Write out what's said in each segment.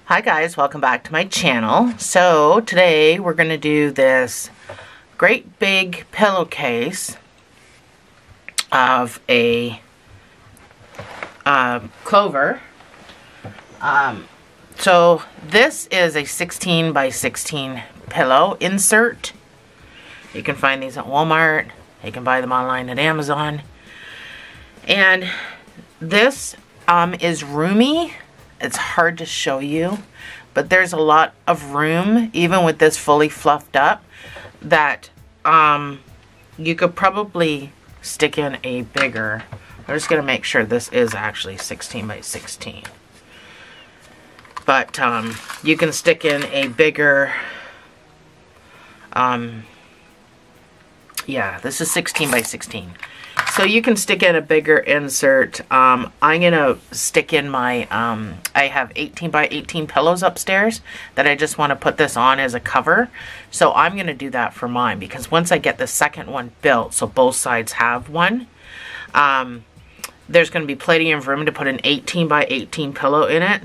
Hi guys, welcome back to my channel. So today we're going to do this great big pillowcase of a clover. So this is a 16 by 16 pillow insert. You can find these at Walmart. You can buy them online at Amazon. And this is roomy. It's hard to show you, but there's a lot of room, even with this fully fluffed up, that you could probably stick in a bigger. I'm just going to make sure this is actually 16 by 16. But you can stick in a bigger, yeah, this is 16 by 16. So you can stick in a bigger insert. I'm going to stick in my, I have 18 by 18 pillows upstairs that I just want to put this on as a cover. So I'm going to do that for mine, because once I get the second one built, so both sides have one, there's going to be plenty of room to put an 18 by 18 pillow in it.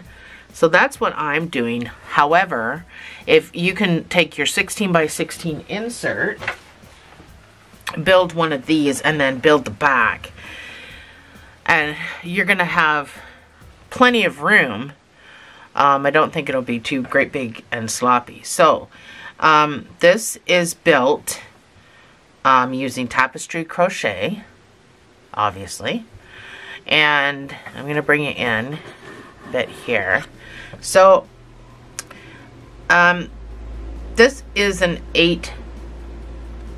So that's what I'm doing. However, if you can take your 16 by 16 insert, build one of these, and then build the back, and you're gonna have plenty of room. I don't think it'll be too great big and sloppy. So this is built using tapestry crochet, obviously, and I'm gonna bring it in a bit here. So this is an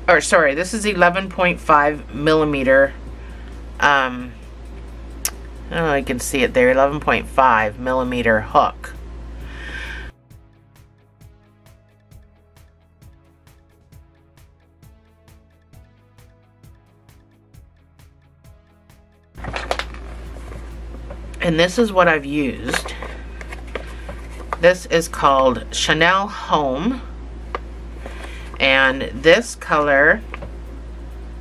11.5 millimeter, I don't know, you can see it there, 11.5 millimeter hook. And this is what I've used. This is called Chanel Home. And this color,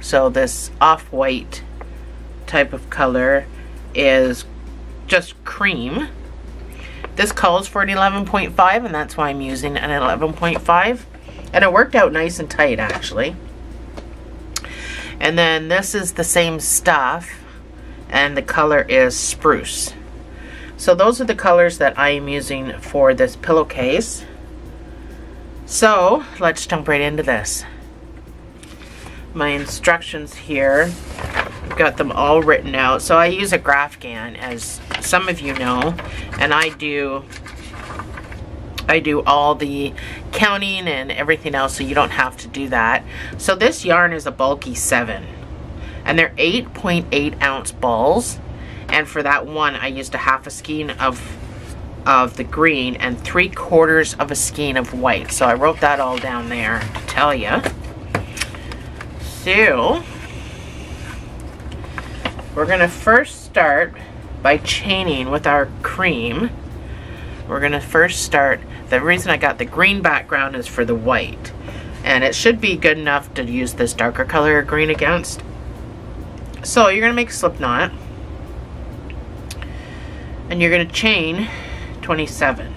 so this off-white type of color, is just cream. This calls for an 11.5, and that's why I'm using an 11.5. And it worked out nice and tight, actually. And then this is the same stuff, and the color is spruce. So those are the colors that I am using for this pillowcase. So let's jump right into this. My instructions here, I've got them all written out. So I use a Grafgan, as some of you know, and I do all the counting and everything else, so you don't have to do that. So this yarn is a bulky 7, and they're 8.8 ounce balls, and for that one I used a half a skein of the green and 3/4 of a skein of white. So I wrote that all down there to tell you. So we're gonna first start by chaining with our cream. We're gonna first start, the reason I got the green background is for the white, and it should be good enough to use this darker color green against. So you're gonna make a slip knot, and you're gonna chain 27.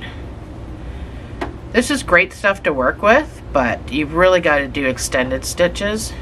This is great stuff to work with, but you've really got to do extended stitches.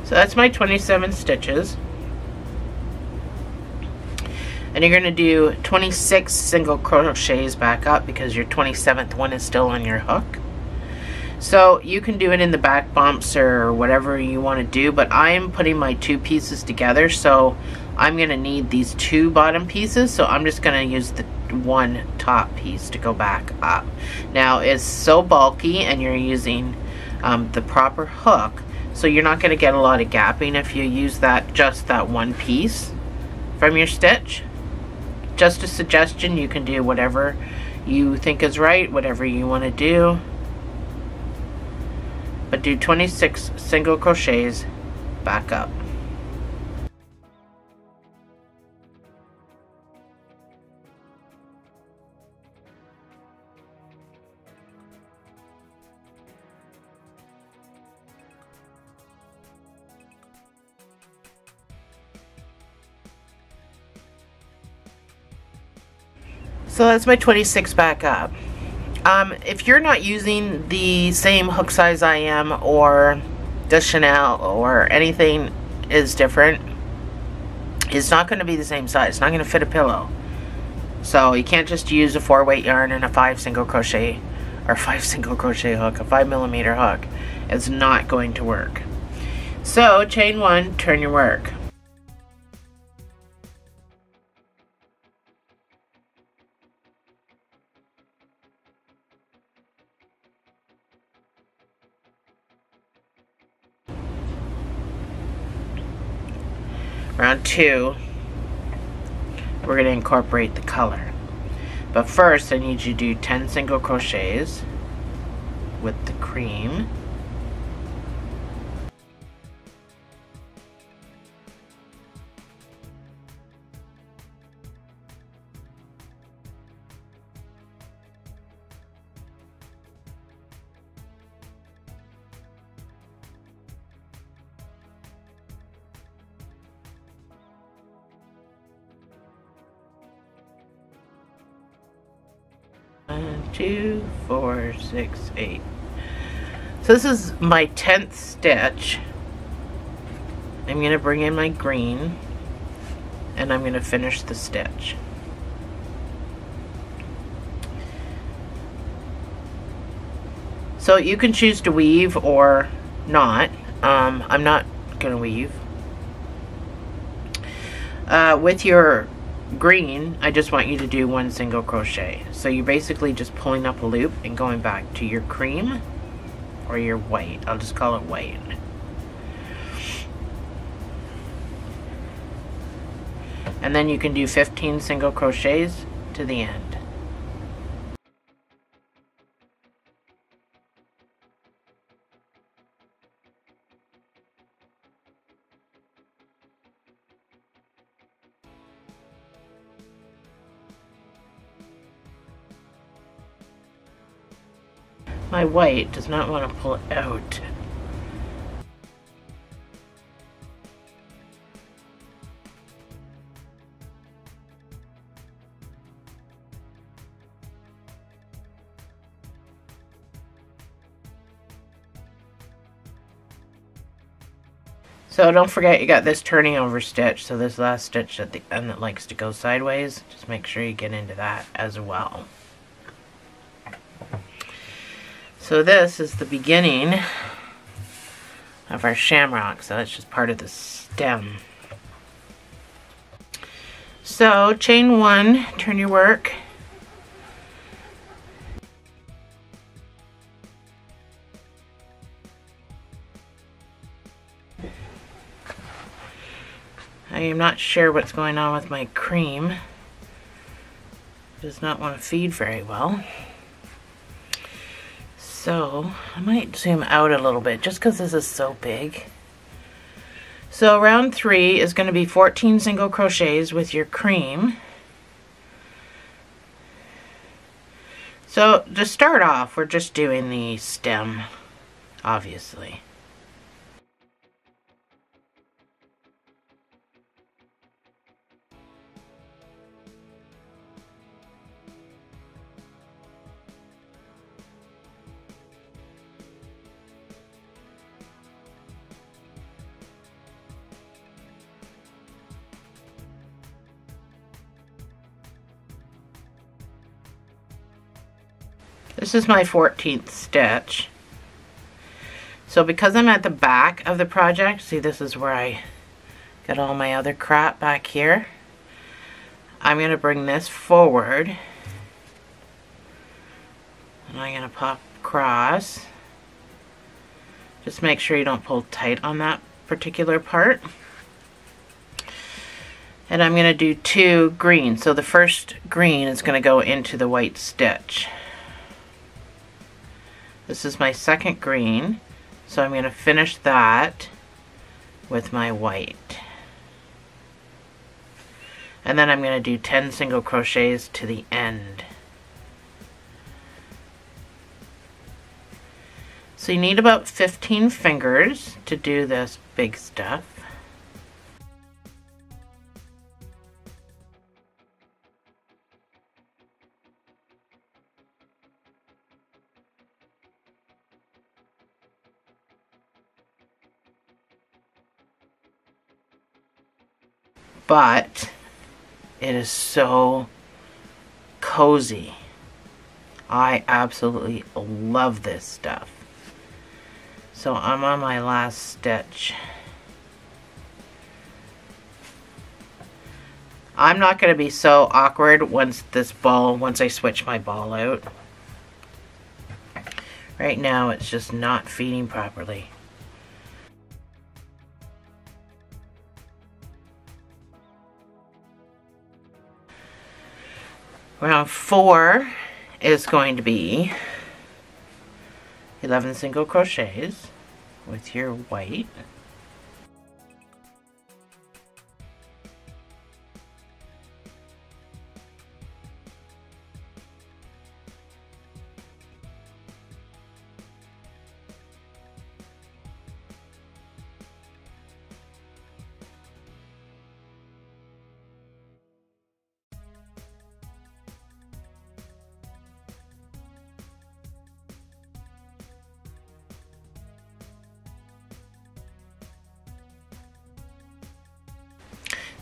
So that's my 27 stitches. And you're going to do 26 single crochets back up, because your 27th one is still on your hook. So you can do it in the back bumps or whatever you want to do, but I am putting my two pieces together, so I'm going to need these two bottom pieces, so I'm just going to use the one top piece to go back up. Now it's so bulky, and you're using the proper hook, so you're not going to get a lot of gapping if you use that, just that one piece from your stitch. just a suggestion. You can do whatever you think is right, whatever you want to do. But do 26 single crochets back up. So that's my 26 back up. If you're not using the same hook size I am, or the Chanel, or anything is different, it's not going to be the same size. It's not going to fit a pillow. So you can't just use a 4-weight yarn and a 5 single crochet hook, a 5mm hook. It's not going to work. So chain 1, turn your work. Round 2, we're going to incorporate the color. But first I need you to do 10 single crochets with the cream. One, 2, 4, 6, 8. So this is my 10th stitch. I'm going to bring in my green and I'm going to finish the stitch. So you can choose to weave or not. I'm not going to weave. With your green, I just want you to do 1 single crochet. So you're basically just pulling up a loop and going back to your cream or your white. I'll just call it white. And then you can do 15 single crochets to the end. My white does not want to pull it out. So don't forget you got this turning over stitch, so this last stitch at the end that likes to go sideways, just make sure you get into that as well. So this is the beginning of our shamrock, so that's just part of the stem. So chain 1, turn your work. I am not sure what's going on with my cream. It does not want to feed very well. So I might zoom out a little bit just because this is so big. So round 3 is going to be 14 single crochets with your cream. So to start off, we're just doing the stem, obviously. This is my 14th stitch. So because I'm at the back of the project, see, this is where I got all my other crap back here. I'm going to bring this forward. And I'm going to pop across. Just make sure you don't pull tight on that particular part. And I'm going to do 2 green. So the first green is going to go into the white stitch. This is my second green, so I'm going to finish that with my white. And then I'm going to do 10 single crochets to the end. So you need about 15 fingers to do this big stuff. But it is so cozy. I absolutely love this stuff. So I'm on my last stitch. I'm not going to be so awkward once I switch my ball out. Right now it's just not feeding properly. Round 4 is going to be 11 single crochets with your white.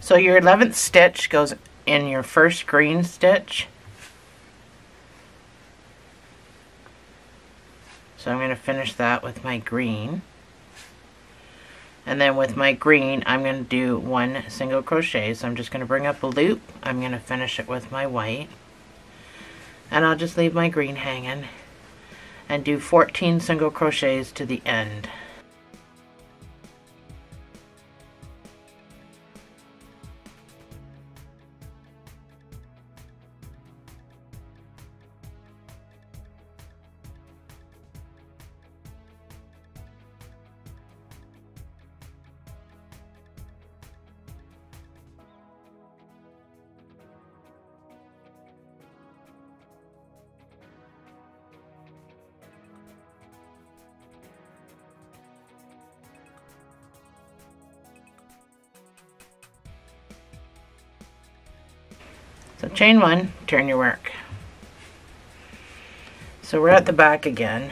So your 11th stitch goes in your first green stitch. So I'm going to finish that with my green. And then with my green, I'm going to do 1 single crochet. So I'm just going to bring up a loop. I'm going to finish it with my white. And I'll just leave my green hanging and do 14 single crochets to the end. So chain 1, turn your work. So we're at the back again.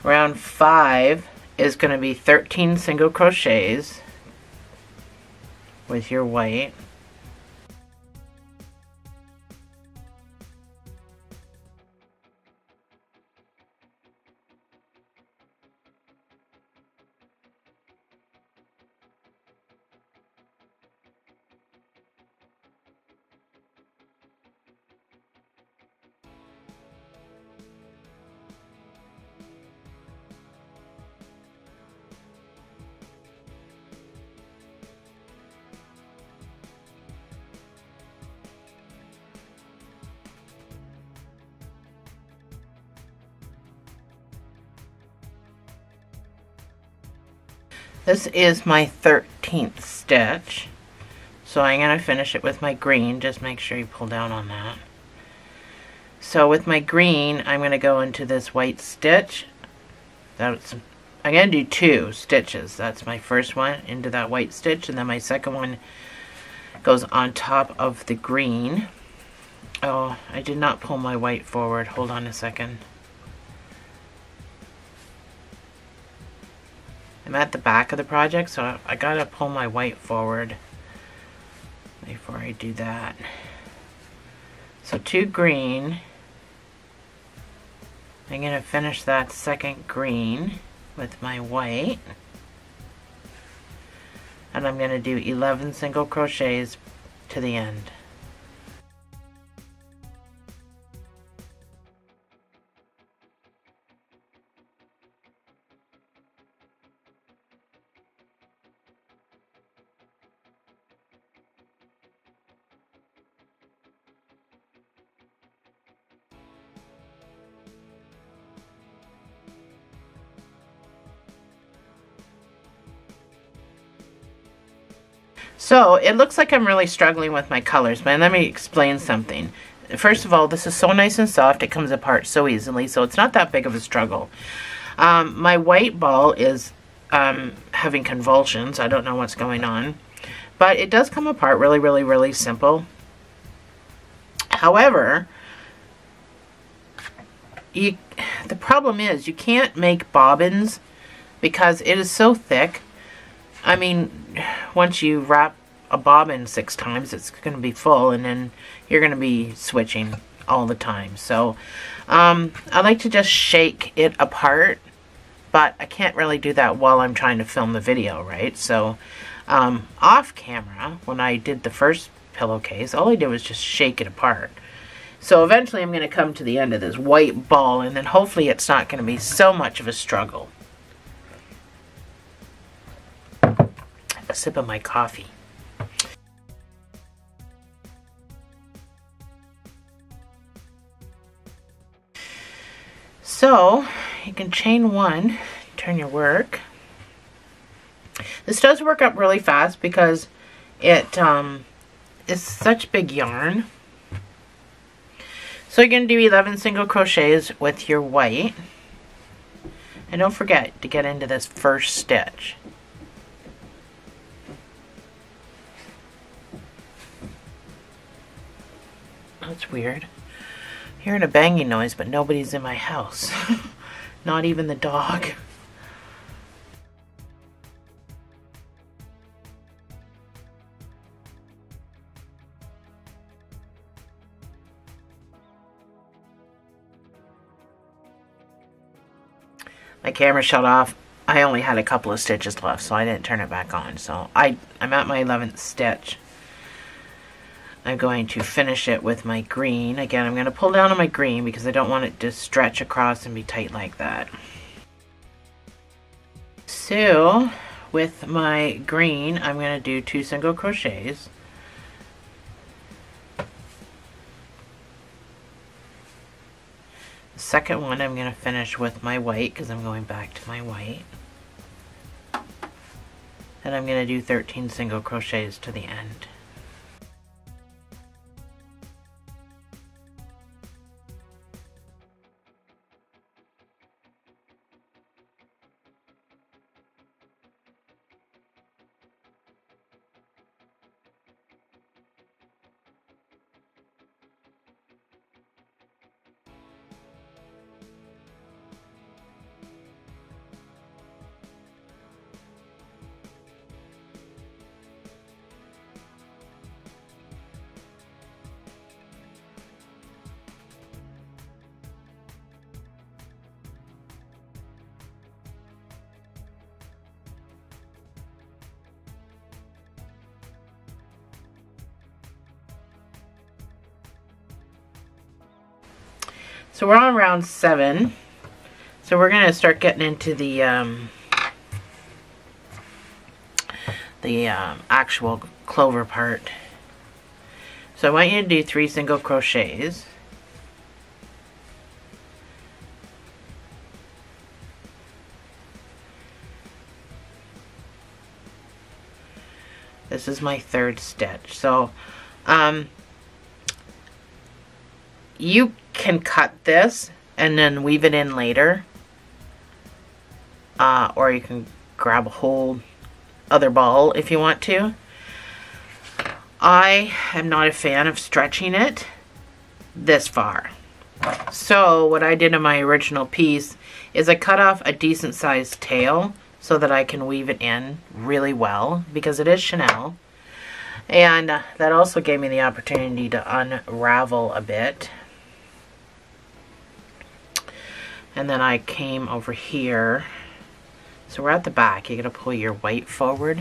Round 5 is going to be 13 single crochets with your white. This is my 13th stitch, so I'm going to finish it with my green. Just make sure you pull down on that. So with my green, I'm going to go into this white stitch. I'm going to do 2 stitches. That's my first one into that white stitch, and then my second one goes on top of the green. Oh, I did not pull my white forward. Hold on a second. I'm at the back of the project, so I gotta pull my white forward before I do that. So 2 green. I'm gonna finish that second green with my white. And I'm gonna do 11 single crochets to the end. So it looks like I'm really struggling with my colors, but let me explain something. First of all, this is so nice and soft. It comes apart so easily, so it's not that big of a struggle. My white ball is having convulsions. I don't know what's going on. But it does come apart really, really, really simple. However, the problem is you can't make bobbins because it is so thick. I mean, once you wrap a bobbin 6 times, it's going to be full, and then you're going to be switching all the time. So I like to just shake it apart, but I can't really do that while I'm trying to film the video, right? So off camera, when I did the first pillowcase, all I did was just shake it apart. So eventually I'm going to come to the end of this white ball, and then hopefully it's not going to be so much of a struggle. A sip of my coffee. So you can chain 1, turn your work. This does work up really fast because it is such big yarn. So you're going to do 11 single crochets with your white. And don't forget to get into this first stitch. That's weird. Hearing a banging noise, but nobody's in my house. Not even the dog. My camera shut off. I only had a couple of stitches left, so I didn't turn it back on. So I'm at my 11th stitch. I'm going to finish it with my green. Again, I'm going to pull down on my green because I don't want it to stretch across and be tight like that. So with my green, I'm going to do 2 single crochets. The second one I'm going to finish with my white because I'm going back to my white. And I'm going to do 13 single crochets to the end. So we're on round 7. So we're going to start getting into the actual clover part. So I want you to do 3 single crochets. This is my 3rd stitch. So you can cut this and then weave it in later, or you can grab a whole other ball if you want to. I am not a fan of stretching it this far. So what I did in my original piece is I cut off a decent sized tail so that I can weave it in really well because it is Chanel. And that also gave me the opportunity to unravel a bit. And then I came over here. So we're at the back. You're going to pull your white forward.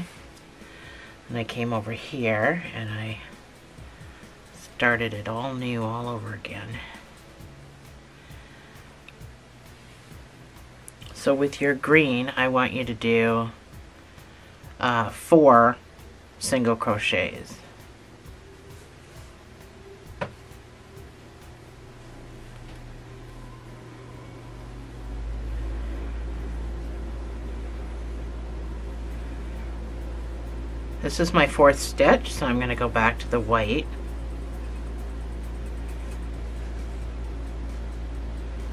And I came over here and I started it all new all over again. So with your green, I want you to do 4 single crochets. This is my 4th stitch, so I'm going to go back to the white.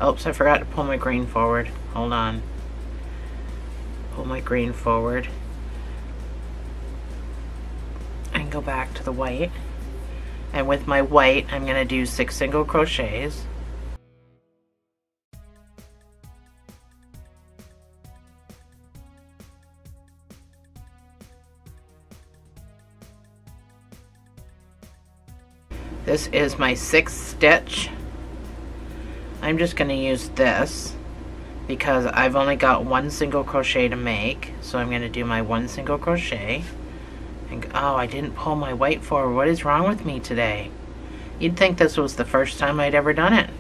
Oops, I forgot to pull my green forward. Hold on. Pull my green forward. And go back to the white. And with my white, I'm going to do 6 single crochets. This is my 6th stitch. I'm just going to use this because I've only got 1 single crochet to make. So I'm going to do my 1 single crochet. And, oh, I didn't pull my white forward. What is wrong with me today? You'd think this was the first time I'd ever done it.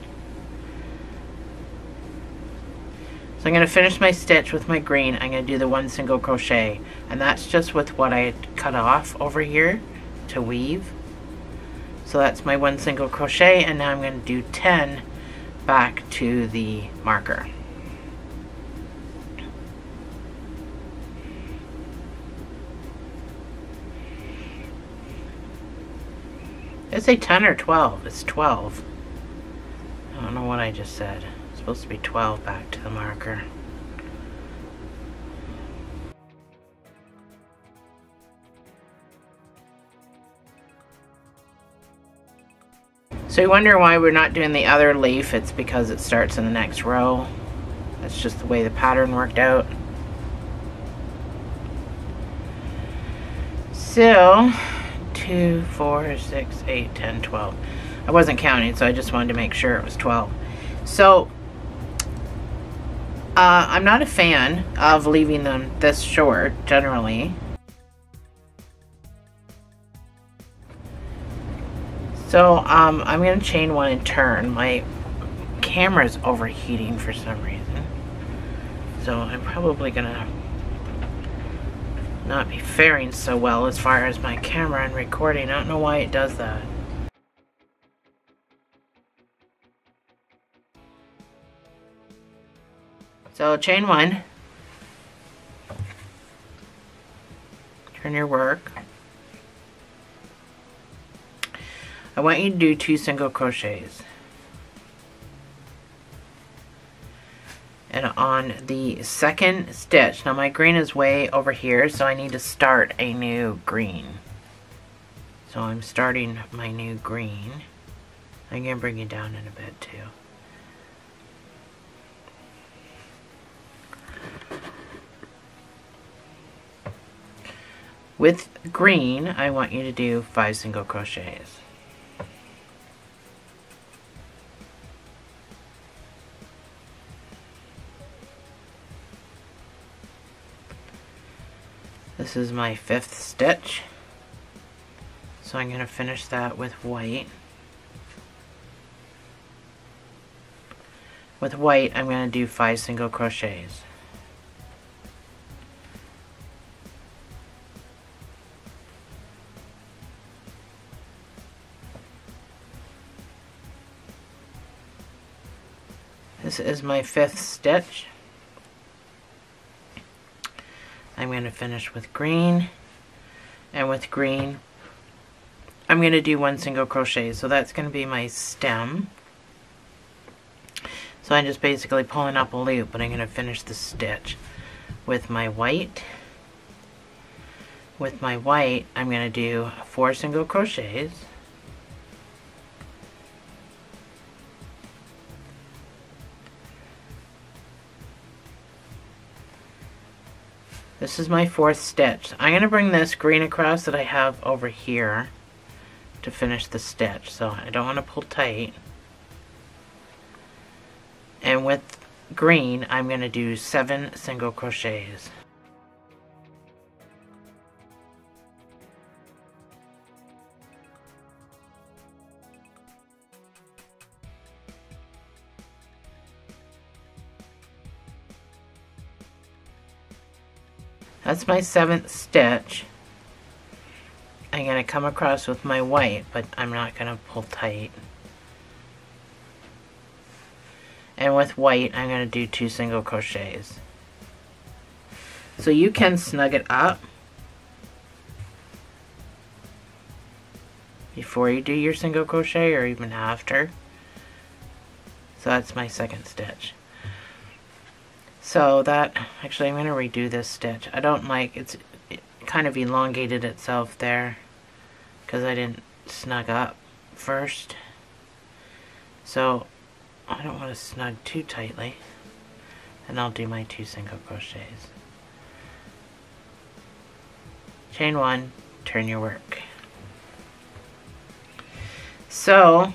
So I'm going to finish my stitch with my green. I'm going to do the 1 single crochet. And that's just with what I cut off over here to weave. So that's my 1 single crochet, and now I'm going to do 10 back to the marker. Did I say 10 or 12? It's 12. I don't know what I just said. It's supposed to be 12 back to the marker. So you wonder why we're not doing the other leaf. It's because it starts in the next row. That's just the way the pattern worked out. So 2, 4, 6, 8, 10, 12. I wasn't counting, so I just wanted to make sure it was 12. So I'm not a fan of leaving them this short generally. So I'm going to chain 1 and turn. My camera's overheating for some reason. So I'm probably going to not be faring so well as far as my camera and recording. I don't know why it does that. So chain 1. Turn your work. I want you to do 2 single crochets. And on the 2nd stitch, now my green is way over here, so I need to start a new green. So I'm starting my new green. I'm going to bring you down in a bit too. With green, I want you to do 5 single crochets. This is my 5th stitch, so I'm going to finish that with white. With white, I'm going to do 5 single crochets. This is my 5th stitch. I'm going to finish with green, and with green I'm going to do 1 single crochet, so that's going to be my stem. So I'm just basically pulling up a loop, but I'm going to finish the stitch with my white. With my white, I'm going to do 4 single crochets. This is my 4th stitch. I'm going to bring this green across that I have over here to finish the stitch. So I don't want to pull tight. And with green, I'm going to do 7 single crochets. That's my 7th stitch. I'm going to come across with my white, but I'm not going to pull tight. And with white, I'm going to do 2 single crochets. So you can snug it up before you do your single crochet or even after. So that's my second stitch. So that, actually I'm going to redo this stitch. I don't like, it kind of elongated itself there because I didn't snug up first. So I don't want to snug too tightly. And I'll do my 2 single crochets. Chain 1, turn your work. So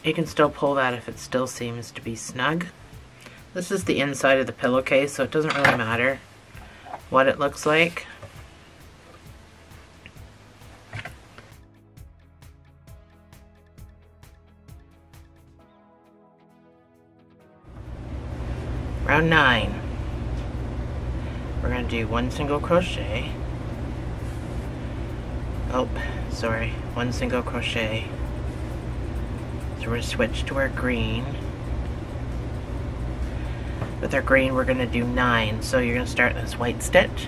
you can still pull that if it still seems to be snug. This is the inside of the pillowcase, so it doesn't really matter what it looks like. Round 9. We're going to do 1 single crochet. Oh, sorry, 1 single crochet. So we're going to switch to our green. With our green, we're going to do 9. So you're going to start this white stitch.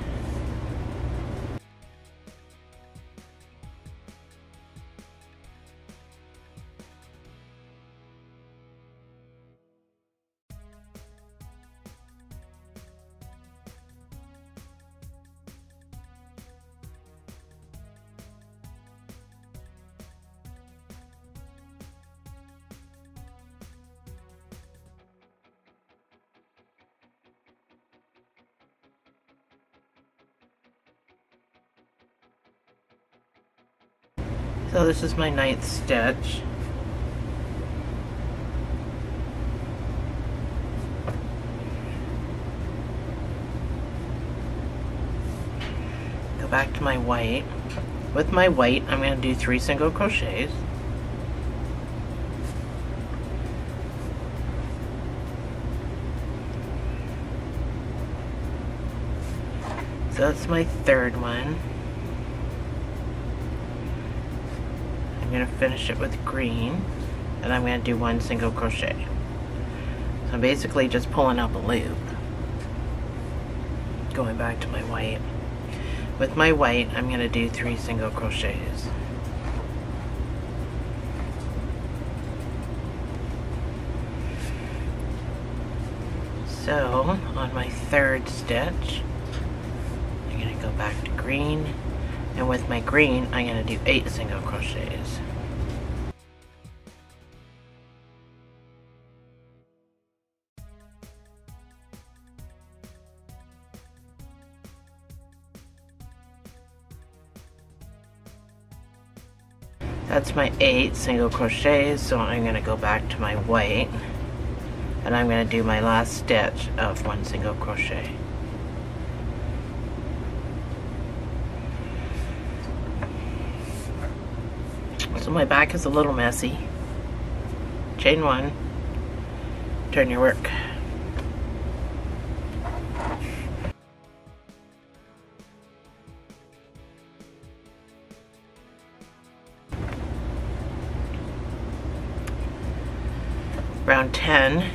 So this is my 9th stitch. Go back to my white. With my white, I'm going to do 3 single crochets. So that's my 3rd one. I'm going to finish it with green, and I'm going to do 1 single crochet. So I'm basically just pulling up a loop. Going back to my white. With my white, I'm going to do 3 single crochets. So on my 3rd stitch, I'm going to go back to green. And with my green, I'm going to do 8 single crochets. That's my 8 single crochets, so I'm going to go back to my white. And I'm going to do my last stitch of 1 single crochet. So my back is a little messy. Chain 1, turn your work. Round 10,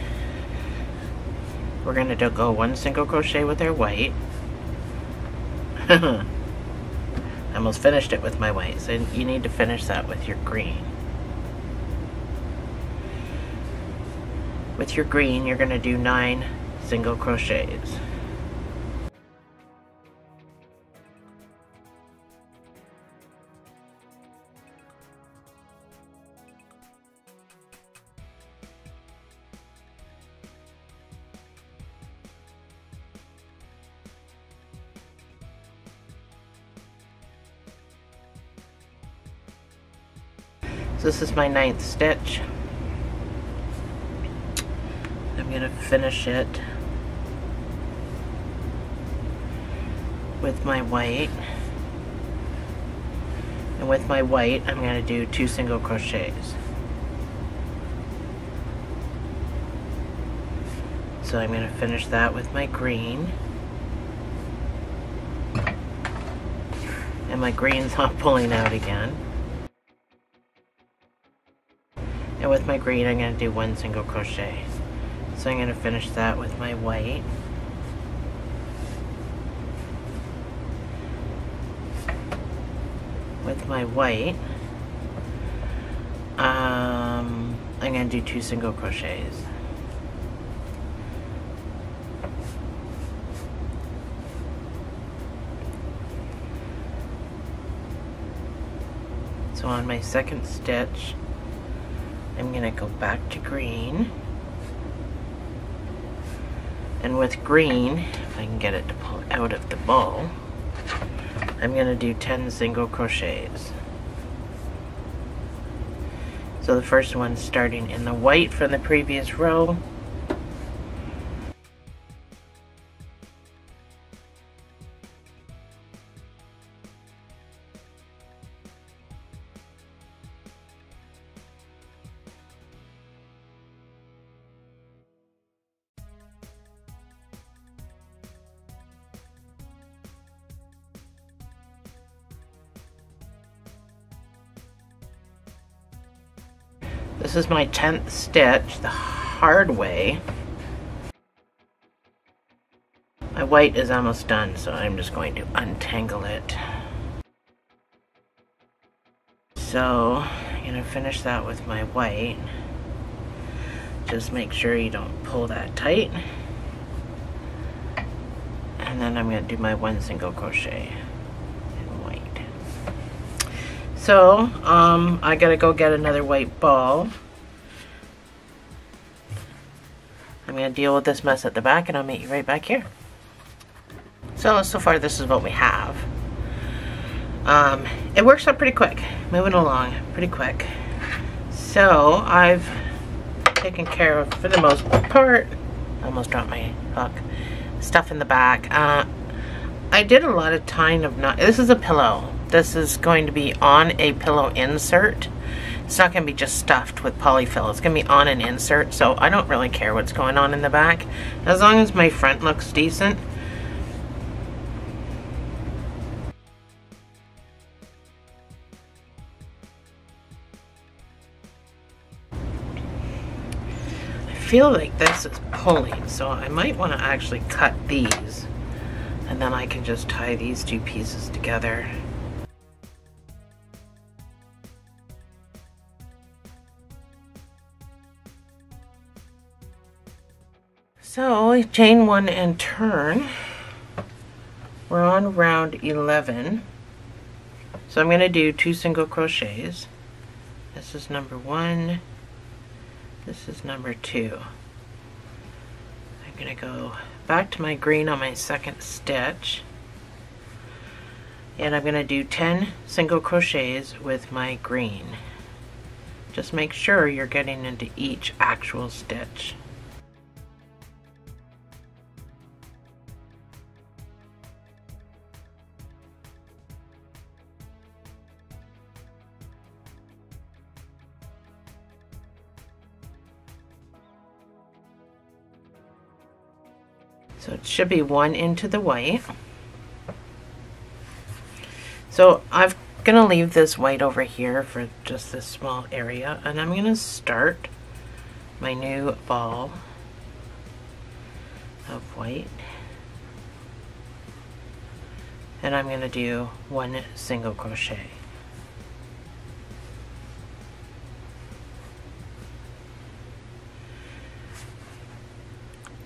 we're going to go 1 single crochet with our white. I almost finished it with my white, so you need to finish that with your green. With your green, you're going to do 9 single crochets. So this is my 9th stitch. I'm going to finish it with my white. And with my white, I'm going to do 2 single crochets. So I'm going to finish that with my green. And my green's not pulling out again. And with my green, I'm going to do 1 single crochet. So I'm going to finish that with my white. With my white, I'm going to do 2 single crochets. So on my second stitch, I'm going to go back to green. And with green, if I can get it to pull out of the ball, I'm going to do 10 single crochets. So the first one's starting in the white from the previous row. This is my 10th stitch, the hard way. My white is almost done, so I'm just going to untangle it. So I'm going to finish that with my white. Just make sure you don't pull that tight. And then I'm going to do my 1 single crochet in white. So I gotta go get another white ball. I'm gonna deal with this mess at the back and I'll meet you right back here. So far this is what we have. It works out pretty quick, moving along pretty quick. So I've taken care of, for the most part, I almost dropped my hook, stuff in the back. I did a lot of tying of knots. This is a pillow. This is going to be on a pillow insert. It's not going to be just stuffed with polyfill. It's going to be on an insert, so I don't really care what's going on in the back. As long as my front looks decent. I feel like this is pulling, so I might want to actually cut these. And then I can just tie these two pieces together. So, chain 1 and turn. We're on round 11. So I'm going to do 2 single crochets. This is number 1. This is number 2. I'm going to go back to my green on my second stitch. And I'm going to do 10 single crochets with my green. Just make sure you're getting into each actual stitch. So it should be 1 into the white. So I'm going to leave this white over here for just this small area, and I'm going to start my new ball of white. And I'm going to do 1 single crochet.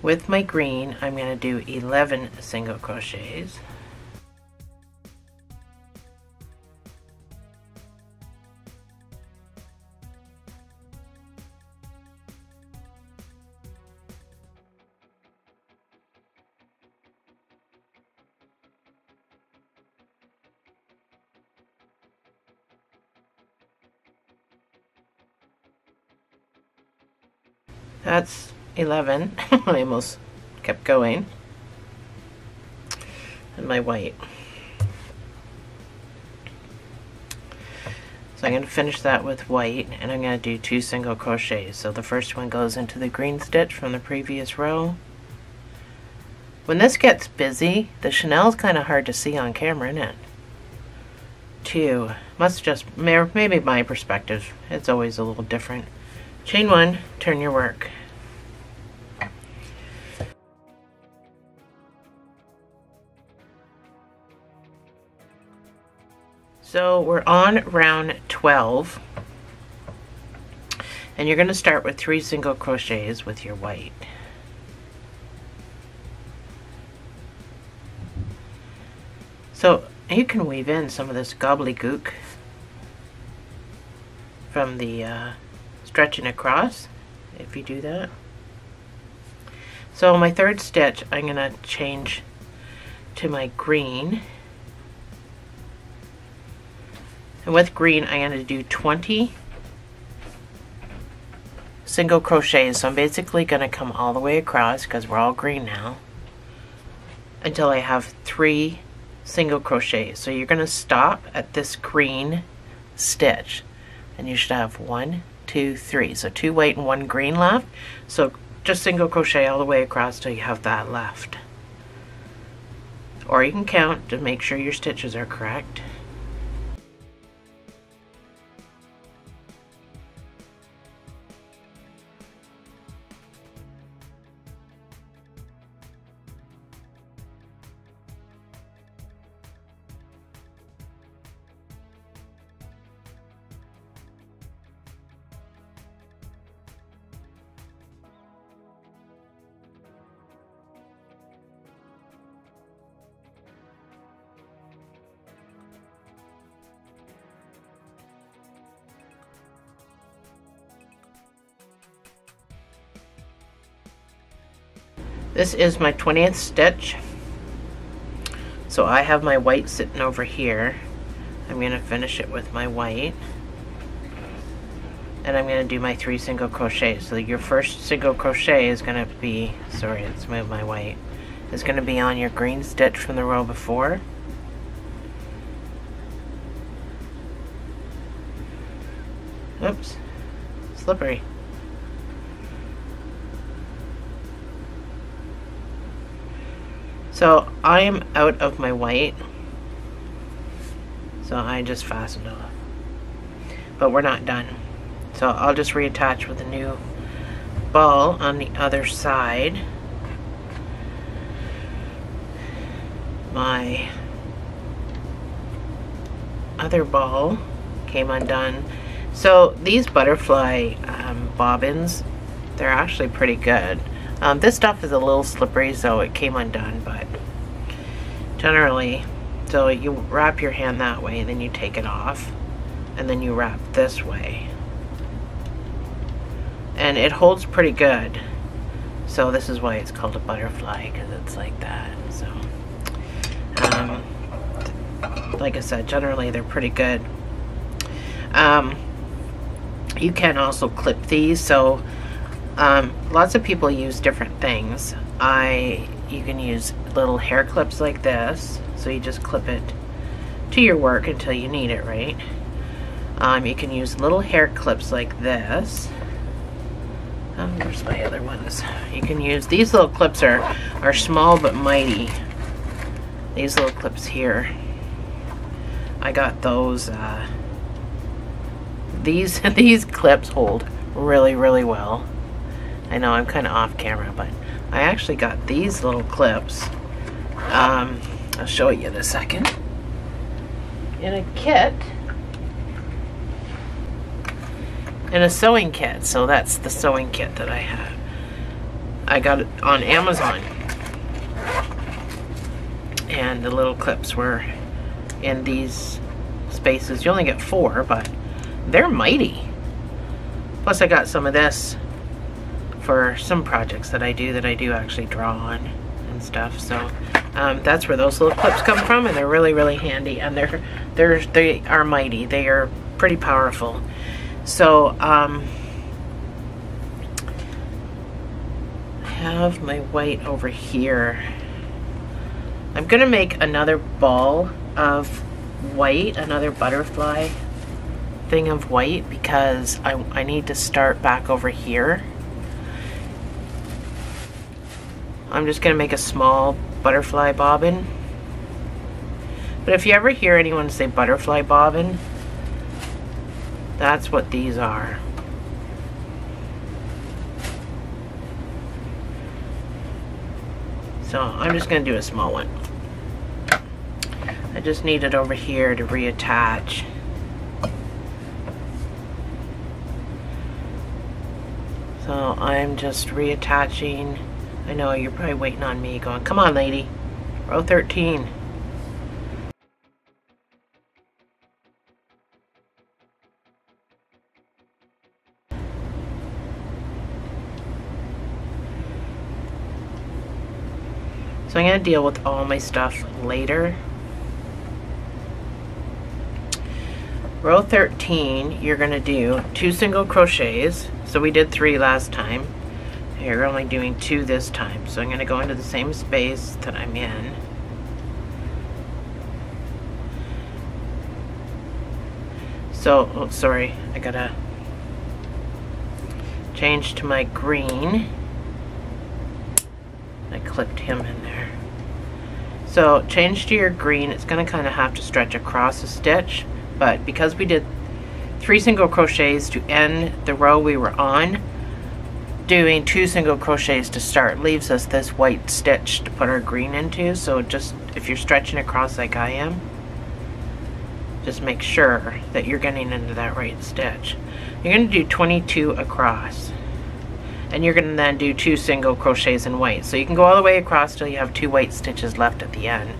With my green, I'm going to do 11 single crochets. That's 11. I almost kept going. And my white. So I'm going to finish that with white, and I'm going to do 2 single crochets. So the first one goes into the green stitch from the previous row. When this gets busy, the chenille's kind of hard to see on camera, isn't it? 2. Must just, maybe my perspective, it's always a little different. Chain 1, turn your work. So we're on round 12. And you're going to start with 3 single crochets with your white. So you can weave in some of this gobbledygook from the stretching across if you do that. So my third stitch, I'm going to change to my green. And with green, I'm going to do 20 single crochets. So I'm basically going to come all the way across, because we're all green now, until I have 3 single crochets. So you're going to stop at this green stitch, and you should have 1, 2, 3. So 2 white and 1 green left. So just single crochet all the way across till you have that left. Or you can count to make sure your stitches are correct. This is my 20th stitch. So I have my white sitting over here. I'm going to finish it with my white. And I'm going to do my 3 single crochets. So your first single crochet is going to be, sorry, let's move my white, is going to be on your green stitch from the row before. Oops, slippery. So I am out of my white, so I just fastened off, but we're not done. So I'll just reattach with a new ball on the other side. My other ball came undone. So these butterfly bobbins, they're actually pretty good. This stuff is a little slippery, so it came undone, but generally, so you wrap your hand that way, and then you take it off, and then you wrap this way. And it holds pretty good. So this is why it's called a butterfly, because it's like that. So, like I said, generally they're pretty good. You can also clip these, so lots of people use different things. You can use little hair clips like this, so you just clip it to your work until you need it, right? You can use little hair clips like this. Where's my other ones? You can use, these little clips are small but mighty. These little clips here, I got those. These clips hold really well. I know I'm kind of off camera, but I actually got these little clips. I'll show you in a second. In a kit. In a sewing kit. So that's the sewing kit that I have. I got it on Amazon. And the little clips were in these spaces. You only get 4, but they're mighty. Plus I got some of this for some projects that I do actually draw on and stuff. So that's where those little clips come from, and they're really handy, and they are mighty. They are pretty powerful. So I have my white over here. I'm gonna make another ball of white, another butterfly thing of white, because I need to start back over here. I'm just gonna make a small butterfly bobbin. But if you ever hear anyone say butterfly bobbin, that's what these are. So I'm just gonna do a small one. I just need it over here to reattach. So I'm just reattaching. I know you're probably waiting on me going, come on lady, row 13. So I'm going to deal with all my stuff later. Row 13, you're going to do 2 single crochets. So we did 3 last time. You're only doing 2 this time. So I'm going to go into the same space that I'm in. So, oh, sorry, I gotta change to my green. I clipped him in there. So change to your green. It's going to kind of have to stretch across a stitch, but because we did 3 single crochets to end the row we were on, doing 2 single crochets to start leaves us this white stitch to put our green into. So just if you're stretching across like I am, just make sure that you're getting into that right stitch. You're going to do 22 across, and you're going to then do 2 single crochets in white. So you can go all the way across till you have 2 white stitches left at the end,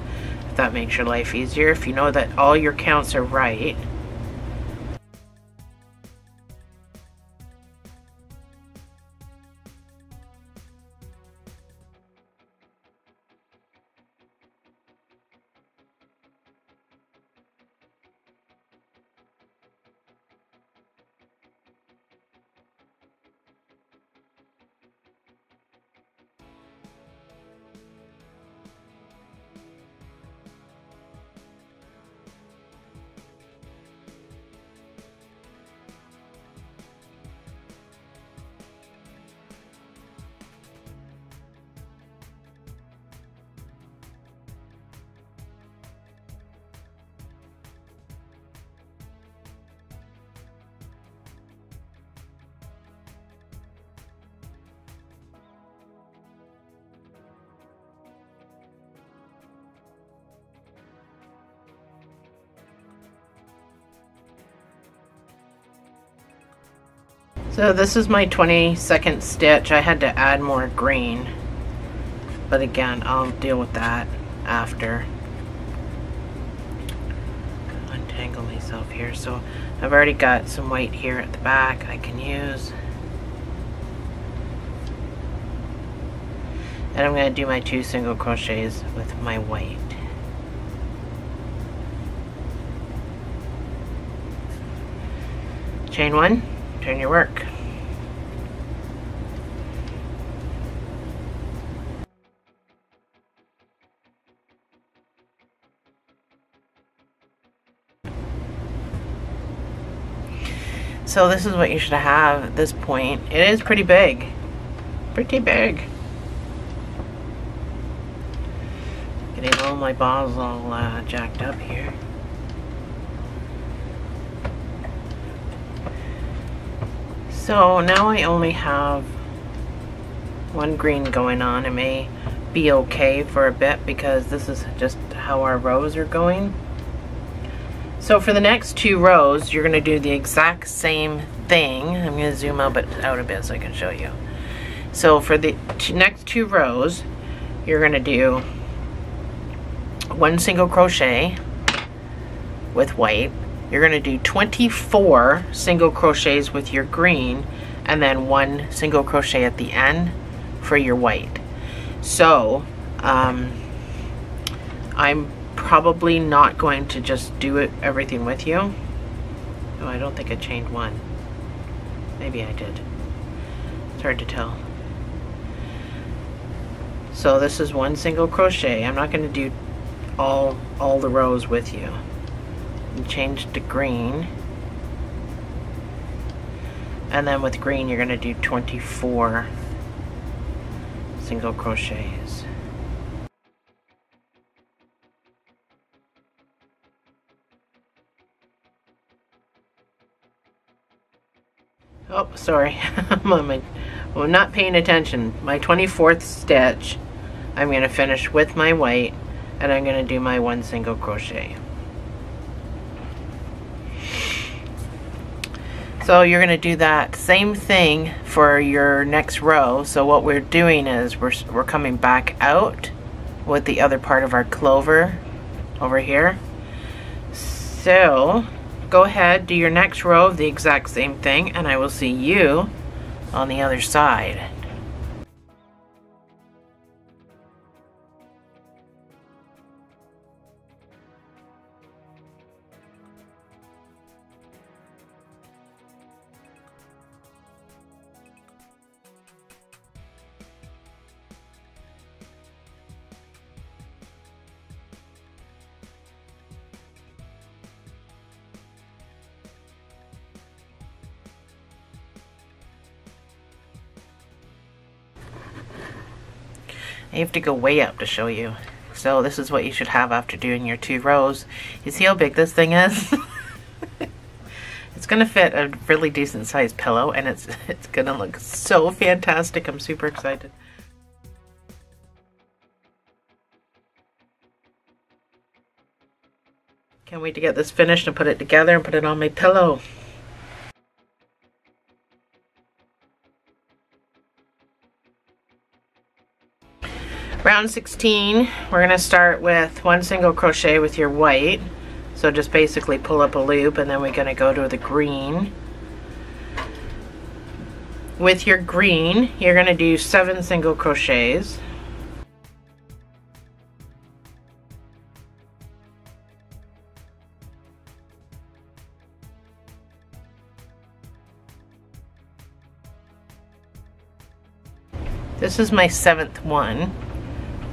if that makes your life easier. If you know that all your counts are right. So this is my 22nd stitch. I had to add more green, but again, I'll deal with that after. Untangle myself here. So I've already got some white here at the back I can use. And I'm going to do my 2 single crochets with my white. Chain 1, turn your work. So this is what you should have at this point. It is pretty big. Pretty big. Getting all my balls all jacked up here. So now I only have 1 green going on. It may be okay for a bit because this is just how our rows are going. So for the next 2 rows, you're going to do the exact same thing. I'm going to zoom out a bit so I can show you. So for the next 2 rows, you're going to do 1 single crochet with white. You're going to do 24 single crochets with your green, and then 1 single crochet at the end for your white. So I'm probably not going to just do everything with you. Oh, I don't think I chained 1. Maybe I did. It's hard to tell. So this is 1 single crochet. I'm not going to do all the rows with you. And change to green. And then with green you're going to do 24 single crochets. Oh, sorry. I'm not paying attention. My 24th stitch, I'm going to finish with my white, and I'm going to do my 1 single crochet. So you're going to do that same thing for your next row. So what we're doing is we're coming back out with the other part of our clover over here. So go ahead, do your next row of the exact same thing, and I will see you on the other side. You have to go way up to show you. So this is what you should have after doing your 2 rows. You see how big this thing is? It's gonna fit a really decent sized pillow, and it's gonna look so fantastic. I'm super excited. Can't wait to get this finished and put it together and put it on my pillow. Round 16, we're going to start with 1 single crochet with your white. So just basically pull up a loop, and then we're going to go to the green. With your green, you're going to do 7 single crochets. This is my 7th one.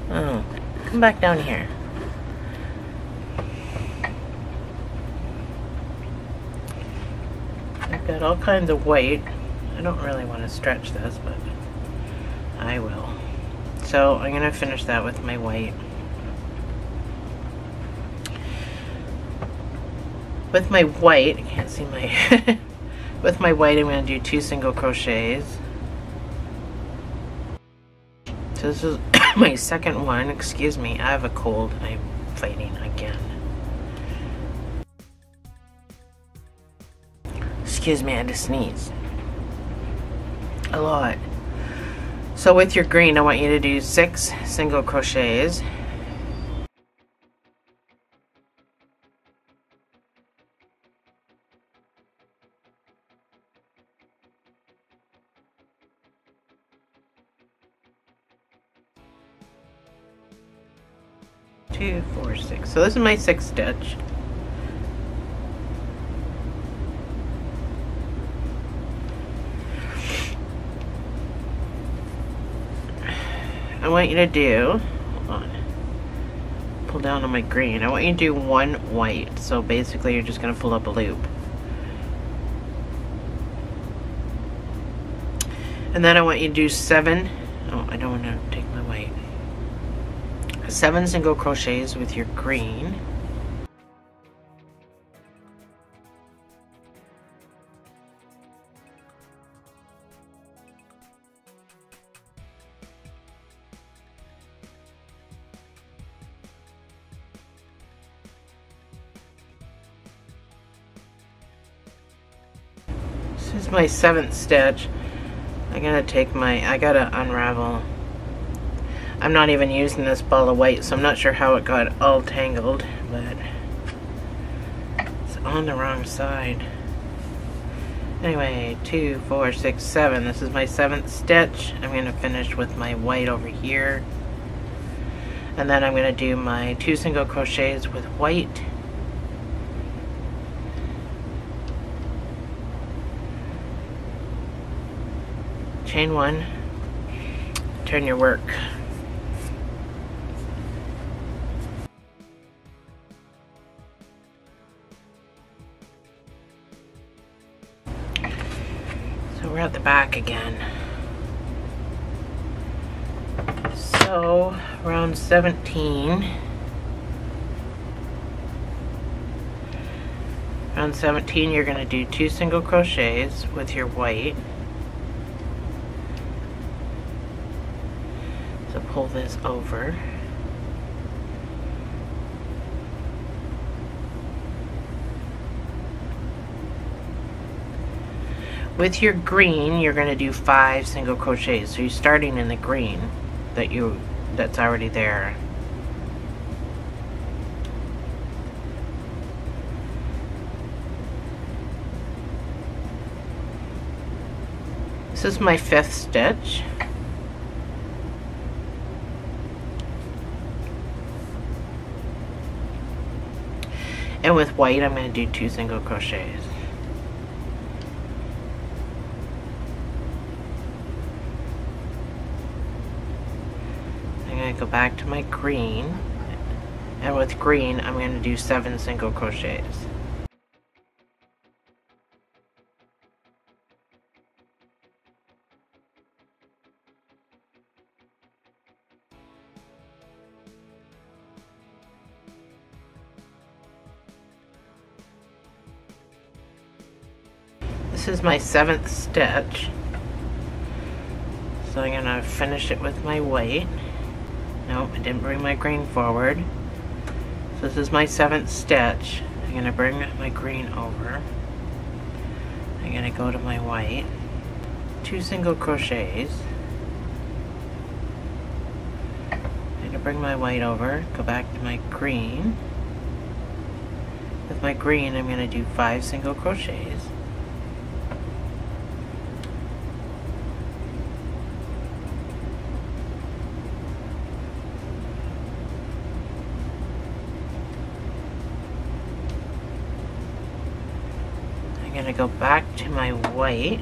Oh, come back down here. I've got all kinds of white. I don't really want to stretch this, but I will. So I'm going to finish that with my white. With my white, I can't see my... with my white, I'm going to do 2 single crochets. So this is my second one. Excuse me, I have a cold. I'm fighting again. Excuse me, I had to sneeze. A lot. So with your green, I want you to do 6 single crochets. Two, 4, 6. So this is my 6th stitch. I want you to do, hold on, pull down on my green. I want you to do 1 white. So basically you're just going to pull up a loop. And then I want you to do 7, oh, I don't want to take my white. 7 single crochets with your green. This is my 7th stitch. I'm gonna take my, I gotta unravel. I'm not even using this ball of white, so I'm not sure how it got all tangled, but it's on the wrong side. Anyway, 2, 4, 6, 7. This is my 7th stitch. I'm going to finish with my white over here. And then I'm going to do my 2 single crochets with white. Chain 1. Turn your work. We're at the back again. So round 17. Round 17, you're going to do 2 single crochets with your white. So pull this over. With your green, you're going to do 5 single crochets. So you're starting in the green that's already there. This is my 5th stitch. And with white, I'm going to do 2 single crochets. I'm going to go back to my green, and with green, I'm going to do 7 single crochets. This is my 7th stitch, so I'm going to finish it with my white. Nope, I didn't bring my green forward. So this is my 7th stitch. I'm going to bring my green over. I'm going to go to my white. 2 single crochets. I'm going to bring my white over, go back to my green. With my green, I'm going to do 5 single crochets. I'm going to go back to my white.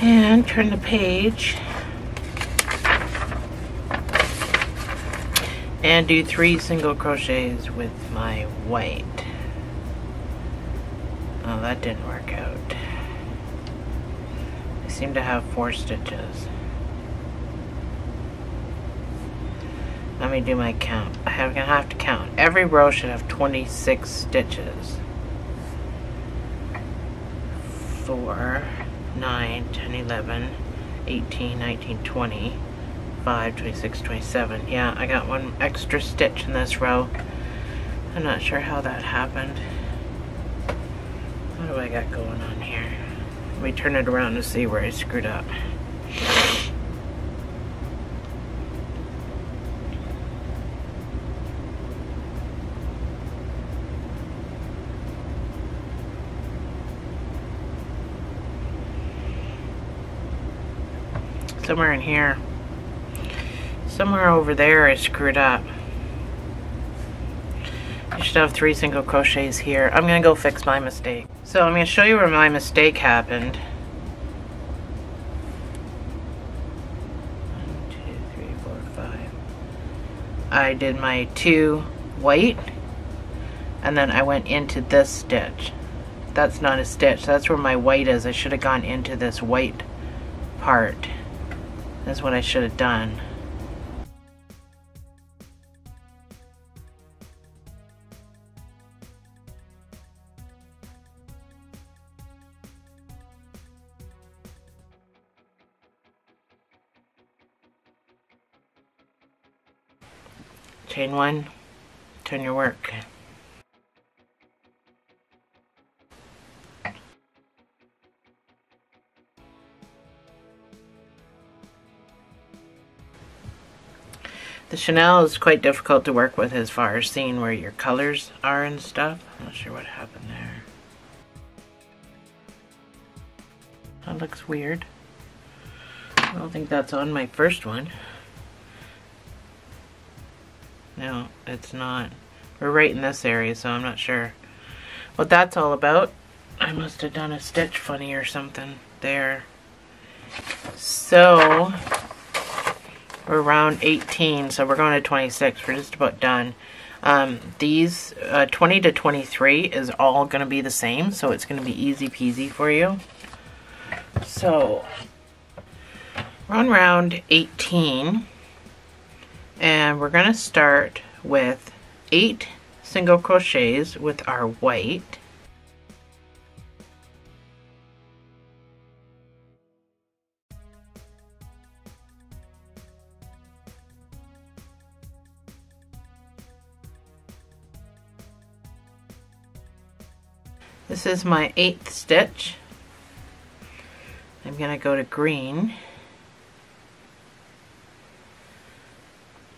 And turn the page. And do 3 single crochets with my white. Oh, that didn't work out. I seem to have 4 stitches. Let me do my count. I'm gonna have to count. Every row should have 26 stitches. 4, 9, 10, 11, 18, 19, 20, 5, 26, 27. Yeah, I got 1 extra stitch in this row. I'm not sure how that happened. What do I got going on here? Let me turn it around to see where I screwed up. Somewhere in here. Somewhere over there I screwed up. I should have 3 single crochets here. I'm going to go fix my mistake. So I'm going to show you where my mistake happened. 1, 2, 3, 4, 5. I did my 2 white, and then I went into this stitch. That's not a stitch. That's where my white is. I should have gone into this white part. That's what I should have done. Chain 1, turn your work. The Chanel is quite difficult to work with as far as seeing where your colors are and stuff. I'm not sure what happened there. That looks weird. I don't think that's on my first one. No, it's not. We're right in this area, so I'm not sure what that's all about. I must have done a stitch funny or something there. So we're around 18, so we're going to 26. We're just about done. These 20 to 23 is all going to be the same, so it's going to be easy peasy for you. So we're on round 18, and we're going to start with 8 single crochets with our white. This is my 8th stitch. I'm going to go to green.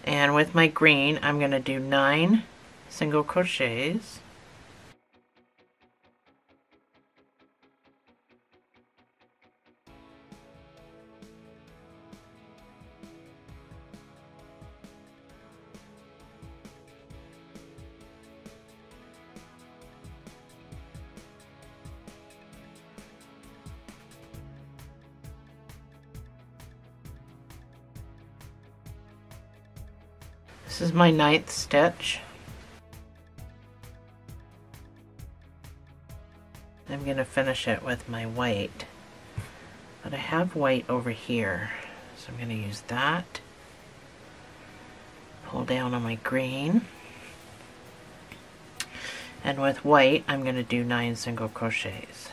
And with my green, I'm going to do 9 single crochets. This is my 9th stitch. I'm going to finish it with my white. But I have white over here, so I'm going to use that. Pull down on my green. And with white, I'm going to do 9 single crochets.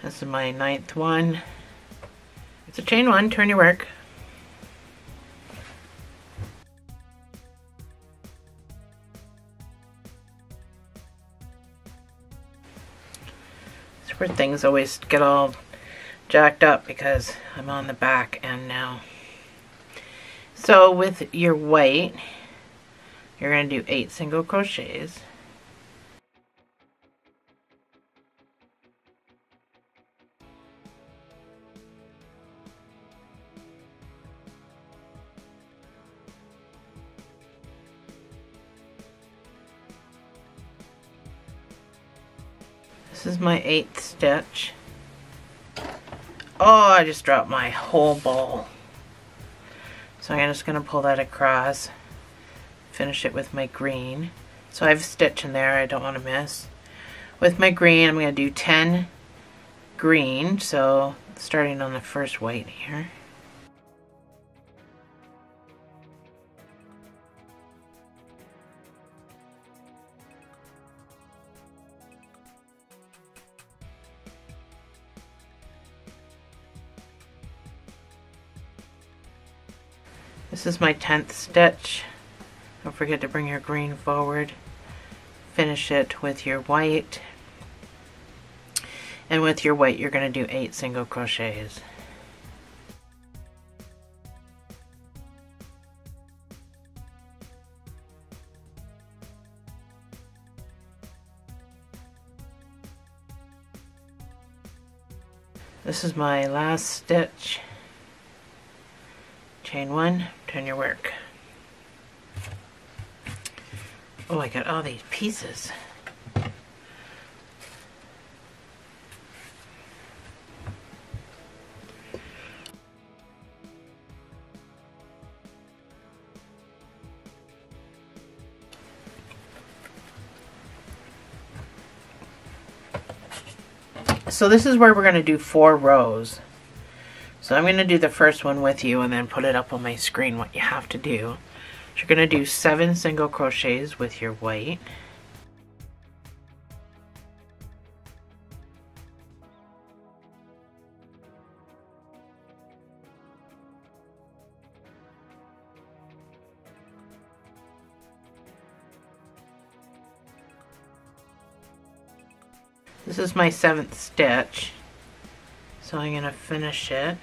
This is my 9th one. It's a chain 1, turn your work. It's where things always get all jacked up because I'm on the back end now. So with your white, you're going to do 8 single crochets. This is my 8th stitch. Oh, I just dropped my whole ball. So I'm just going to pull that across, finish it with my green. So I have a stitch in there I don't want to miss. With my green, I'm going to do 10 green, so starting on the first white here. This is my 10th stitch. Don't forget to bring your green forward. Finish it with your white. And with your white, you're going to do 8 single crochets. This is my last stitch. Chain 1, turn your work. Oh, I got all these pieces. So this is where we're going to do 4 rows. So I'm going to do the first one with you and then put it up on my screen what you have to do. So you're going to do 7 single crochets with your white. This is my 7th stitch. So I'm going to finish it.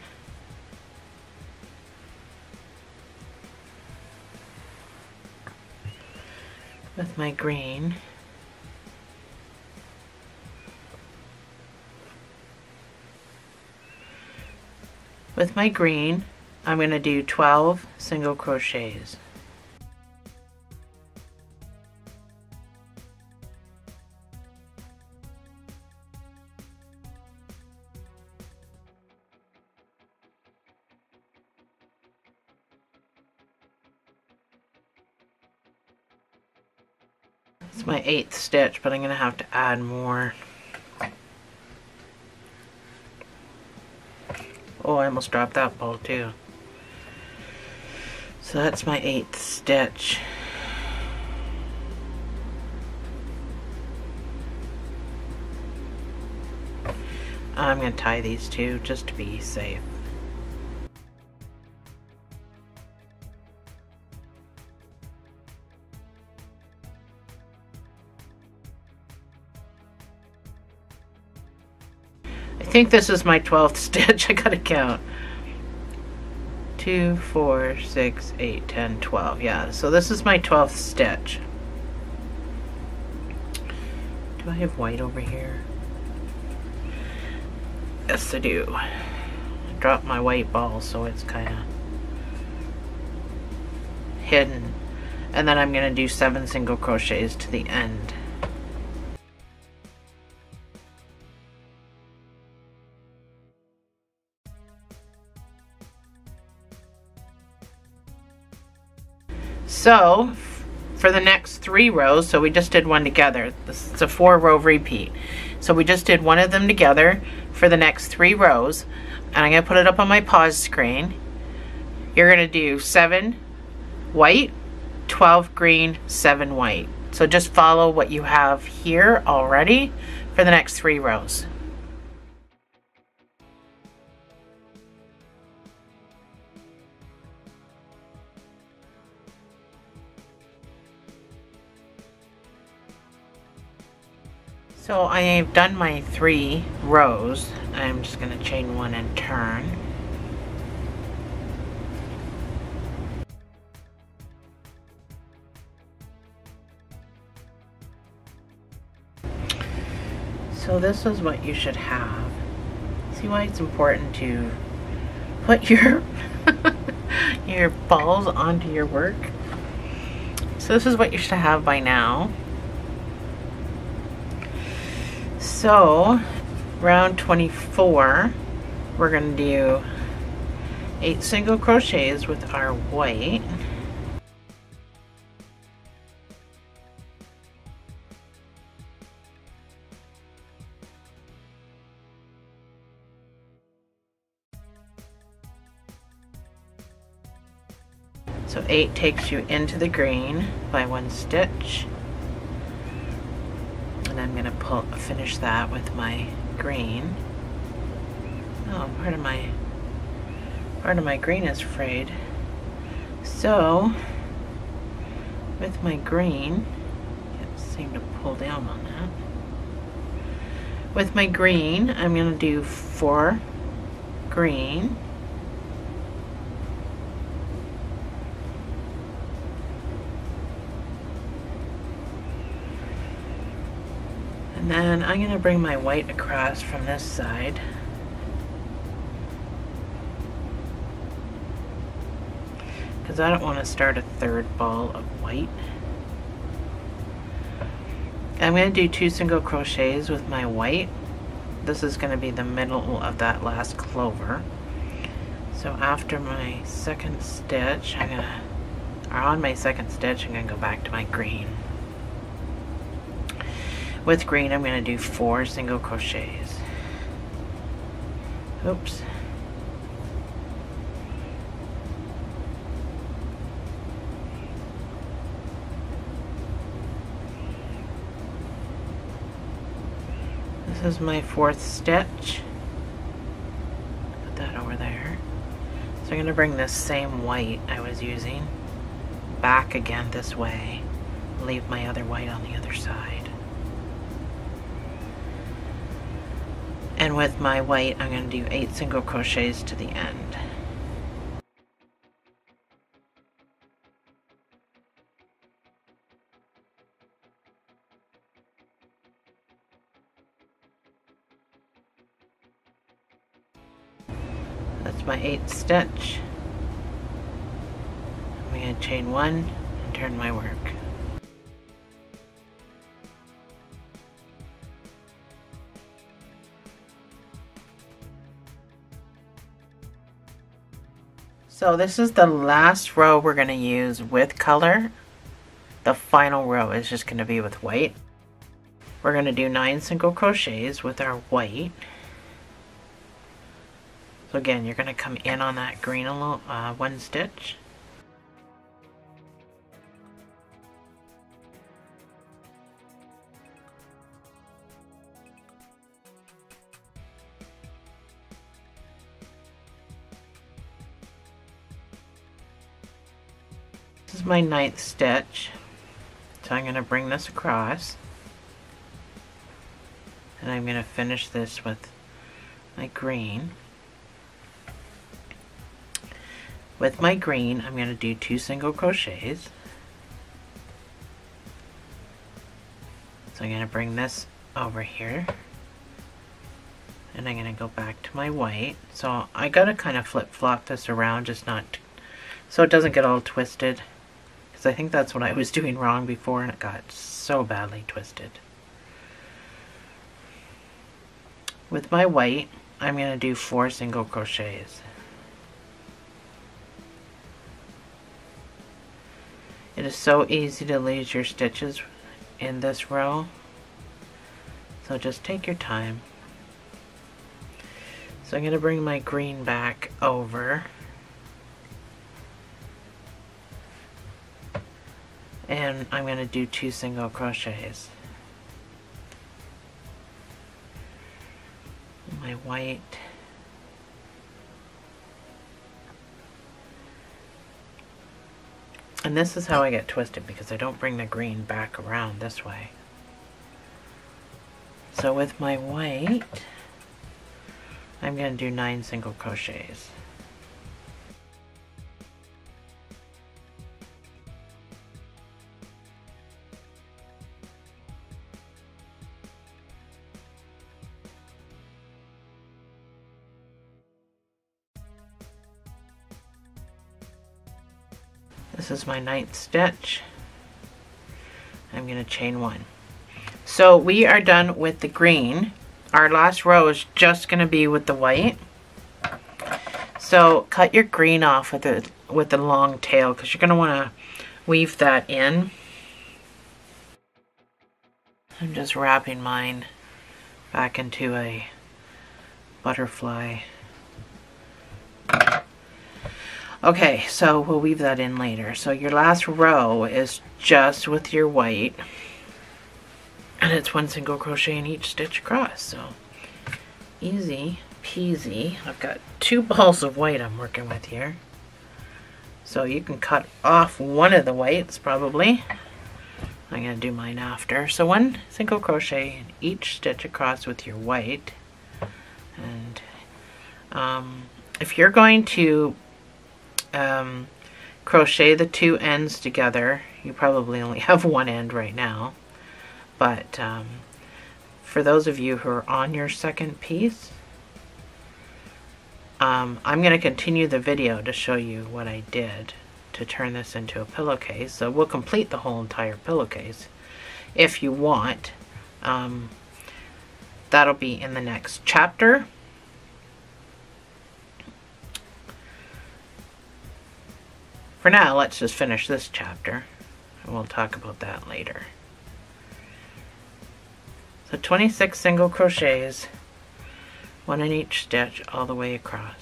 With my green. With my green, I'm going to do 12 single crochets. It's my 8th stitch, but I'm going to have to add more. Oh, I almost dropped that ball too. So that's my 8th stitch. I'm going to tie these two just to be safe. I think this is my 12th stitch. I gotta count. 2, 4, 6, 8, 10, 12. Yeah, so this is my 12th stitch. Do I have white over here? Yes, I do. I dropped my white ball, so it's kind of hidden. And then I'm going to do 7 single crochets to the end. So for the next 3 rows, so we just did one together. This is a 4-row repeat. So we just did one of them together for the next 3 rows. And I'm going to put it up on my pause screen. You're going to do 7 white, 12 green, 7 white. So just follow what you have here already for the next 3 rows. So I have done my 3 rows. I'm just going to chain 1 and turn. So this is what you should have. See why it's important to put your your balls onto your work? So this is what you should have by now. So round 24, we're going to do 8 single crochets with our white. So 8 takes you into the green by 1 stitch. And I'm going to finish that with my green. Oh, part of my green is frayed. So with my green, can't seem to pull down on that. With my green, I'm going to do 4 green. And then I'm going to bring my white across from this side. Because I don't want to start a 3rd ball of white. I'm going to do 2 single crochets with my white. This is going to be the middle of that last clover. So after my 2nd stitch, on my 2nd stitch, I'm going to go back to my green. With green, I'm going to do 4 single crochets. Oops. This is my 4th stitch. Put that over there. So I'm going to bring this same white I was using back again this way. Leave my other white on the other side. And with my white, I'm going to do 8 single crochets to the end. That's my 8th stitch. I'm going to chain 1 and turn my work. So this is the last row we're going to use with color. The final row is just going to be with white. We're going to do 9 single crochets with our white. So again, you're going to come in on that green a little, 1 stitch. This is my 9th stitch. So I'm going to bring this across. And I'm going to finish this with my green. With my green, I'm going to do 2 single crochets. So I'm going to bring this over here. And I'm going to go back to my white. So I got to kind of flip-flop this around, just not, so it doesn't get all twisted. Because I think that's what I was doing wrong before and it got so badly twisted. With my white, I'm going to do 4 single crochets. It is so easy to lose your stitches in this row, so just take your time. So I'm going to bring my green back over, and I'm going to do 2 single crochets. My white, and this is how I get twisted because I don't bring the green back around this way. So with my white, I'm going to do 9 single crochets. This is my 9th stitch. I'm going to chain 1. So we are done with the green. Our last row is just going to be with the white. So cut your green off with the long tail because you're going to want to weave that in. I'm just wrapping mine back into a butterfly. Okay, so we'll weave that in later. So your last row is just with your white, and it's 1 single crochet in each stitch across. So easy peasy. I've got 2 balls of white I'm working with here. So you can cut off one of the whites probably. I'm going to do mine after. So 1 single crochet in each stitch across with your white. And if you're going to crochet the 2 ends together, you probably only have 1 end right now, but for those of you who are on your 2nd piece, I'm going to continue the video to show you what I did to turn this into a pillowcase. So we'll complete the whole entire pillowcase if you want. That'll be in the next chapter. For now, let's just finish this chapter, and we'll talk about that later. So 26 single crochets, 1 in each stitch all the way across.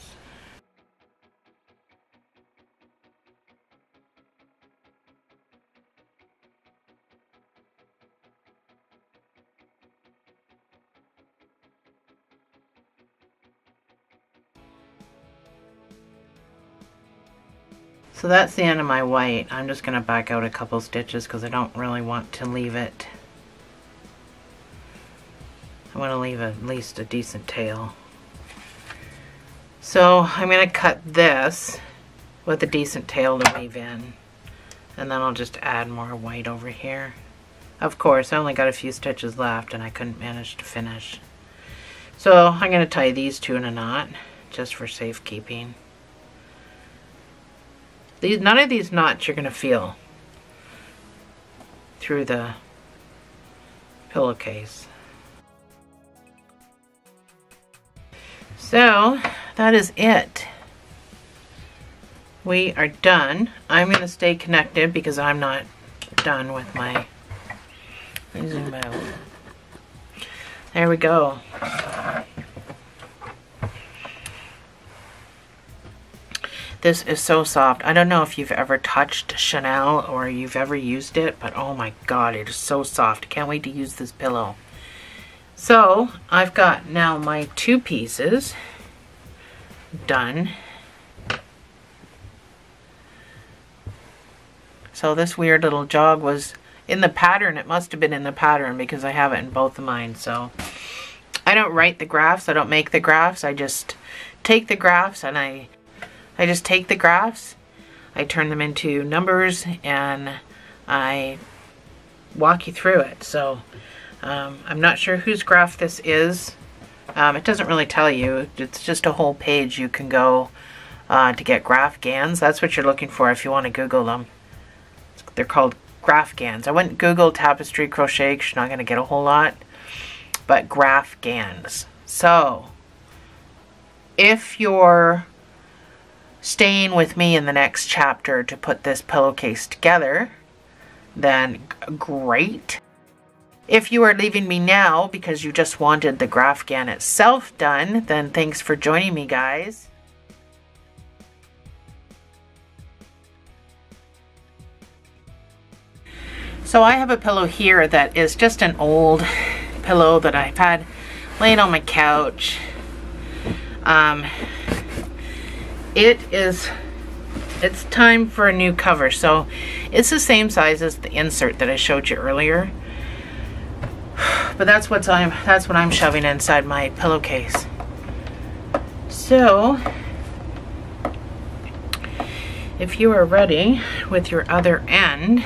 So that's the end of my white. I'm just going to back out a couple stitches because I don't really want to leave it. I want to leave at least a decent tail. So I'm going to cut this with a decent tail to weave in. And then I'll just add more white over here. Of course, I only got a few stitches left and I couldn't manage to finish. So I'm going to tie these 2 in a knot just for safekeeping. None of these knots you're going to feel through the pillowcase. So that is it. We are done. I'm going to stay connected because I'm not done with my zoom out. There we go. This is so soft. I don't know if you've ever touched Chanel or you've ever used it, but oh my god, it is so soft. Can't wait to use this pillow. So I've got now my 2 pieces done. So this weird little jog was in the pattern. It must have been in the pattern because I have it in both of mine. So I don't write the graphs. I don't make the graphs. I just take the graphs and I just take the graphs. I turn them into numbers and I walk you through it. So I'm not sure whose graph this is. It doesn't really tell you. It's just a whole page you can go to get graph GANs. That's what you're looking for if you want to Google them. They're called graph GANs. I wouldn't Google tapestry crochet because you're not going to get a whole lot. But graph GANs. So if you're staying with me in the next chapter to put this pillowcase together, then great. If you are leaving me now because you just wanted the graph GAN itself done, then thanks for joining me, guys. So I have a pillow here that is just an old pillow that I've had laying on my couch. It's time for a new cover. So it's the same size as the insert that I showed you earlier. But that's what I'm shoving inside my pillowcase. So if you are ready with your other end,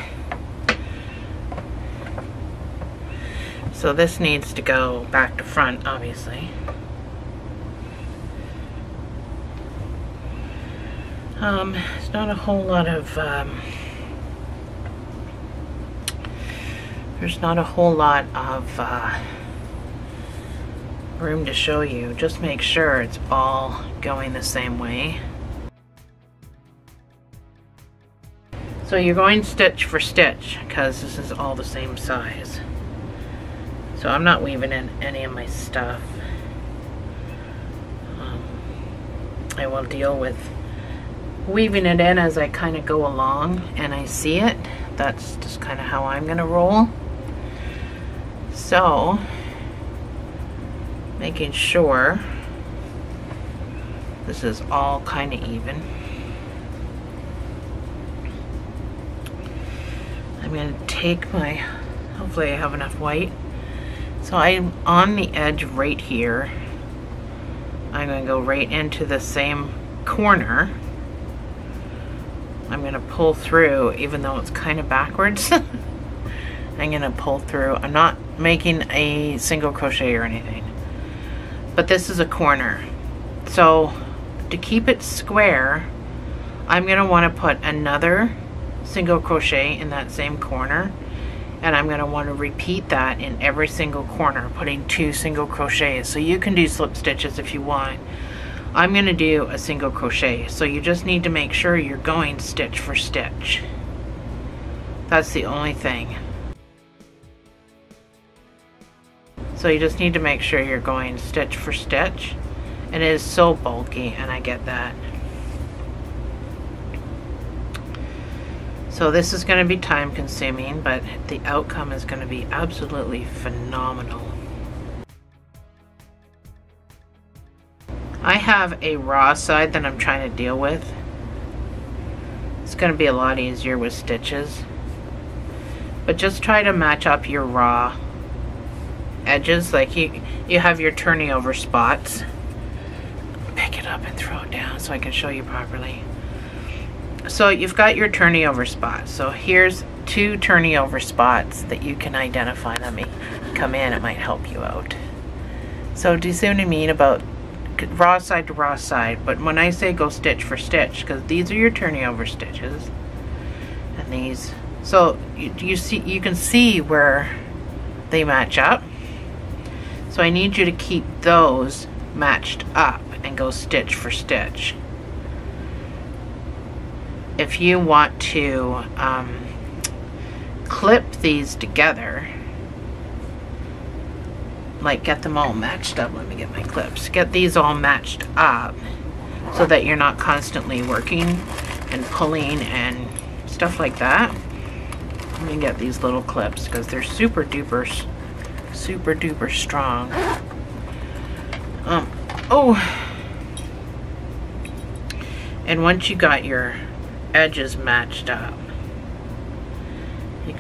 so this needs to go back to front, obviously. It's not a whole lot of there's not a whole lot of room to show you. Just make sure it's all going the same way. So you're going stitch for stitch because this is all the same size. So I'm not weaving in any of my stuff. I will deal with weaving it in as I kind of go along and I see it. That's just kind of how I'm going to roll. So, making sure this is all kind of even. I'm going to take my, hopefully I have enough white. So I'm on the edge right here. I'm going to go right into the same corner. I'm going to pull through, even though it's kind of backwards. I'm going to pull through. I'm not making a single crochet or anything. But this is a corner. So to keep it square, I'm going to want to put another single crochet in that same corner. And I'm going to want to repeat that in every single corner, putting 2 single crochets. So you can do slip stitches if you want. I'm going to do a single crochet. So you just need to make sure you're going stitch for stitch. That's the only thing. So you just need to make sure you're going stitch for stitch. And it is so bulky, and I get that. So this is going to be time consuming, but the outcome is going to be absolutely phenomenal. I have a raw side that I'm trying to deal with. It's going to be a lot easier with stitches. But just try to match up your raw edges. Like you have your turning over spots. Pick it up and throw it down so I can show you properly. So you've got your turning over spots. So here's 2 turning over spots that you can identify. Let me come in, it might help you out. So do you see what I mean about raw side to raw side? But when I say go stitch for stitch, because these are your turning over stitches, and these, so you can see where they match up. So I need you to keep those matched up and go stitch for stitch. If you want to clip these together, like get them all matched up, let me get my clips, get these all matched up so that you're not constantly working and pulling and stuff like that. Let me get these little clips because they're super duper strong. And once you got your edges matched up,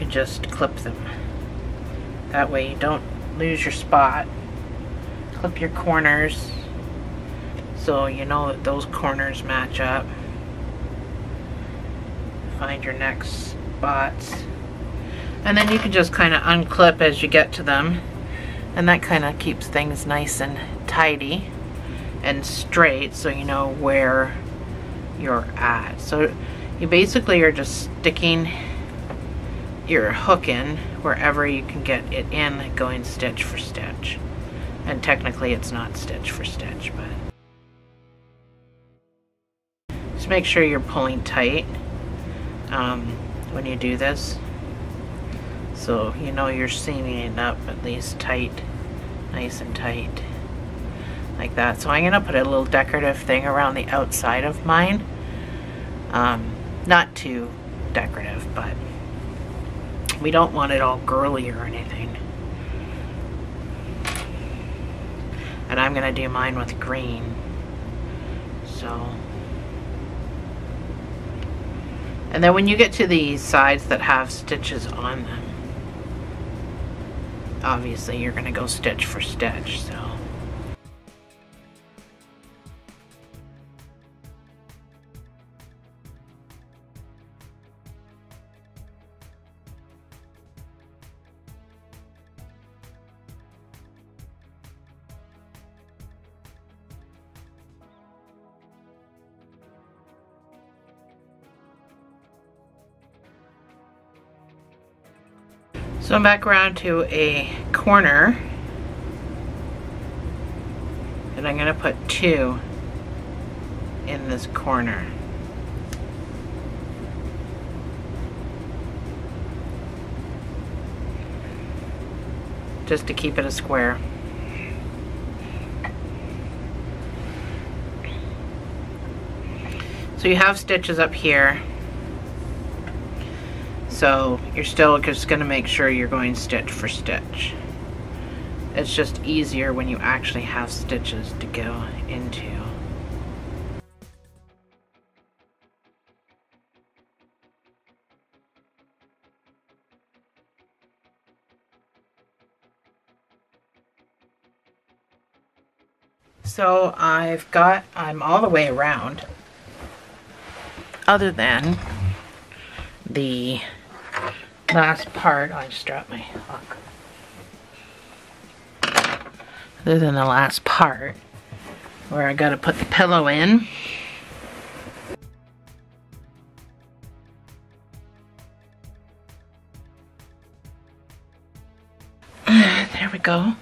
can just clip them. That way you don't lose your spot. Clip your corners so you know that those corners match up. Find your next spots. And then you can just kind of unclip as you get to them. And that kind of keeps things nice and tidy and straight so you know where you're at. So you basically are just sticking your hook in wherever you can get it in, going stitch for stitch. And technically it's not stitch for stitch, but just make sure you're pulling tight when you do this, so you know you're seaming it up at least tight, nice and tight, like that. So I'm gonna put a little decorative thing around the outside of mine, not too decorative, but we don't want it all girly or anything. And I'm gonna do mine with green. So, and then when you get to the sides that have stitches on them, obviously you're gonna go stitch for stitch, so. So I'm back around to a corner, and I'm going to put 2 in this corner. Just to keep it a square. So you have stitches up here. So you're still just going to make sure you're going stitch for stitch. It's just easier when you actually have stitches to go into. So I'm all the way around, other than the last part. I just dropped my hook. Other than the last part where I gotta put the pillow in. There we go.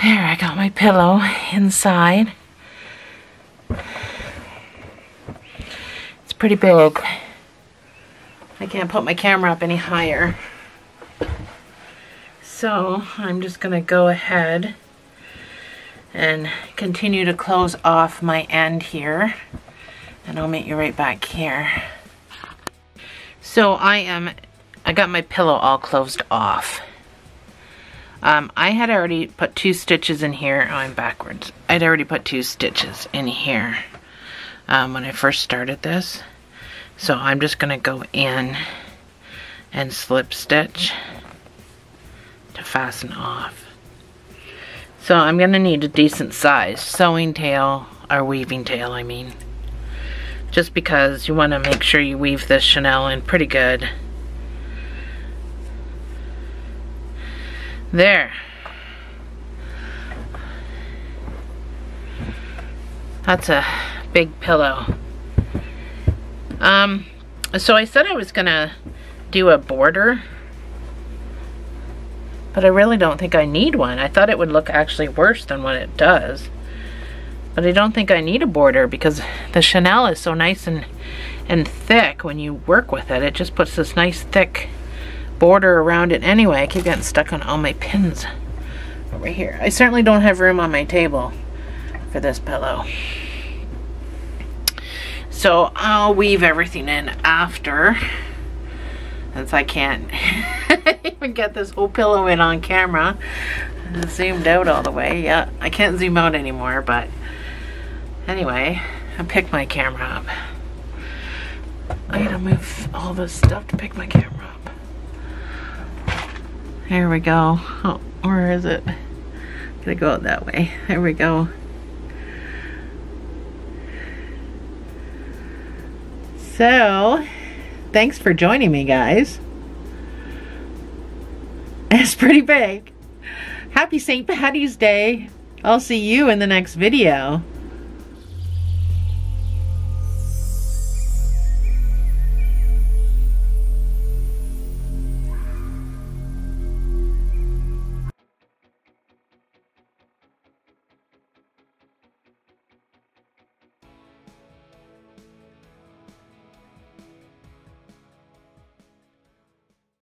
There, I got my pillow inside. It's pretty big. I can't put my camera up any higher. So I'm just gonna go ahead and continue to close off my end here, and I'll meet you right back here. So I got my pillow all closed off. I had already put 2 stitches in here. Oh, I'm backwards. I'd already put 2 stitches in here when I first started this. So I'm just gonna go in and slip stitch to fasten off. So I'm gonna need a decent size sewing tail, or weaving tail I mean, just because you want to make sure you weave this chenille in pretty good. There. That's a big pillow. So I said I was gonna do a border, but I really don't think I need one. I thought it would look actually worse than what it does, but I don't think I need a border because the chenille is so nice and thick when you work with it. It just puts this nice thick border around it anyway. I keep getting stuck on all my pins over here. I certainly don't have room on my table for this pillow. So I'll weave everything in after, since I can't even get this whole pillow in on camera. It's zoomed out all the way. Yeah, I can't zoom out anymore, but anyway, I picked my camera up. I gotta move all this stuff to pick my camera up. There we go. Oh, where is it? Gonna go out that way. There we go. So, thanks for joining me, guys. It's pretty big. Happy St. Patty's Day. I'll see you in the next video.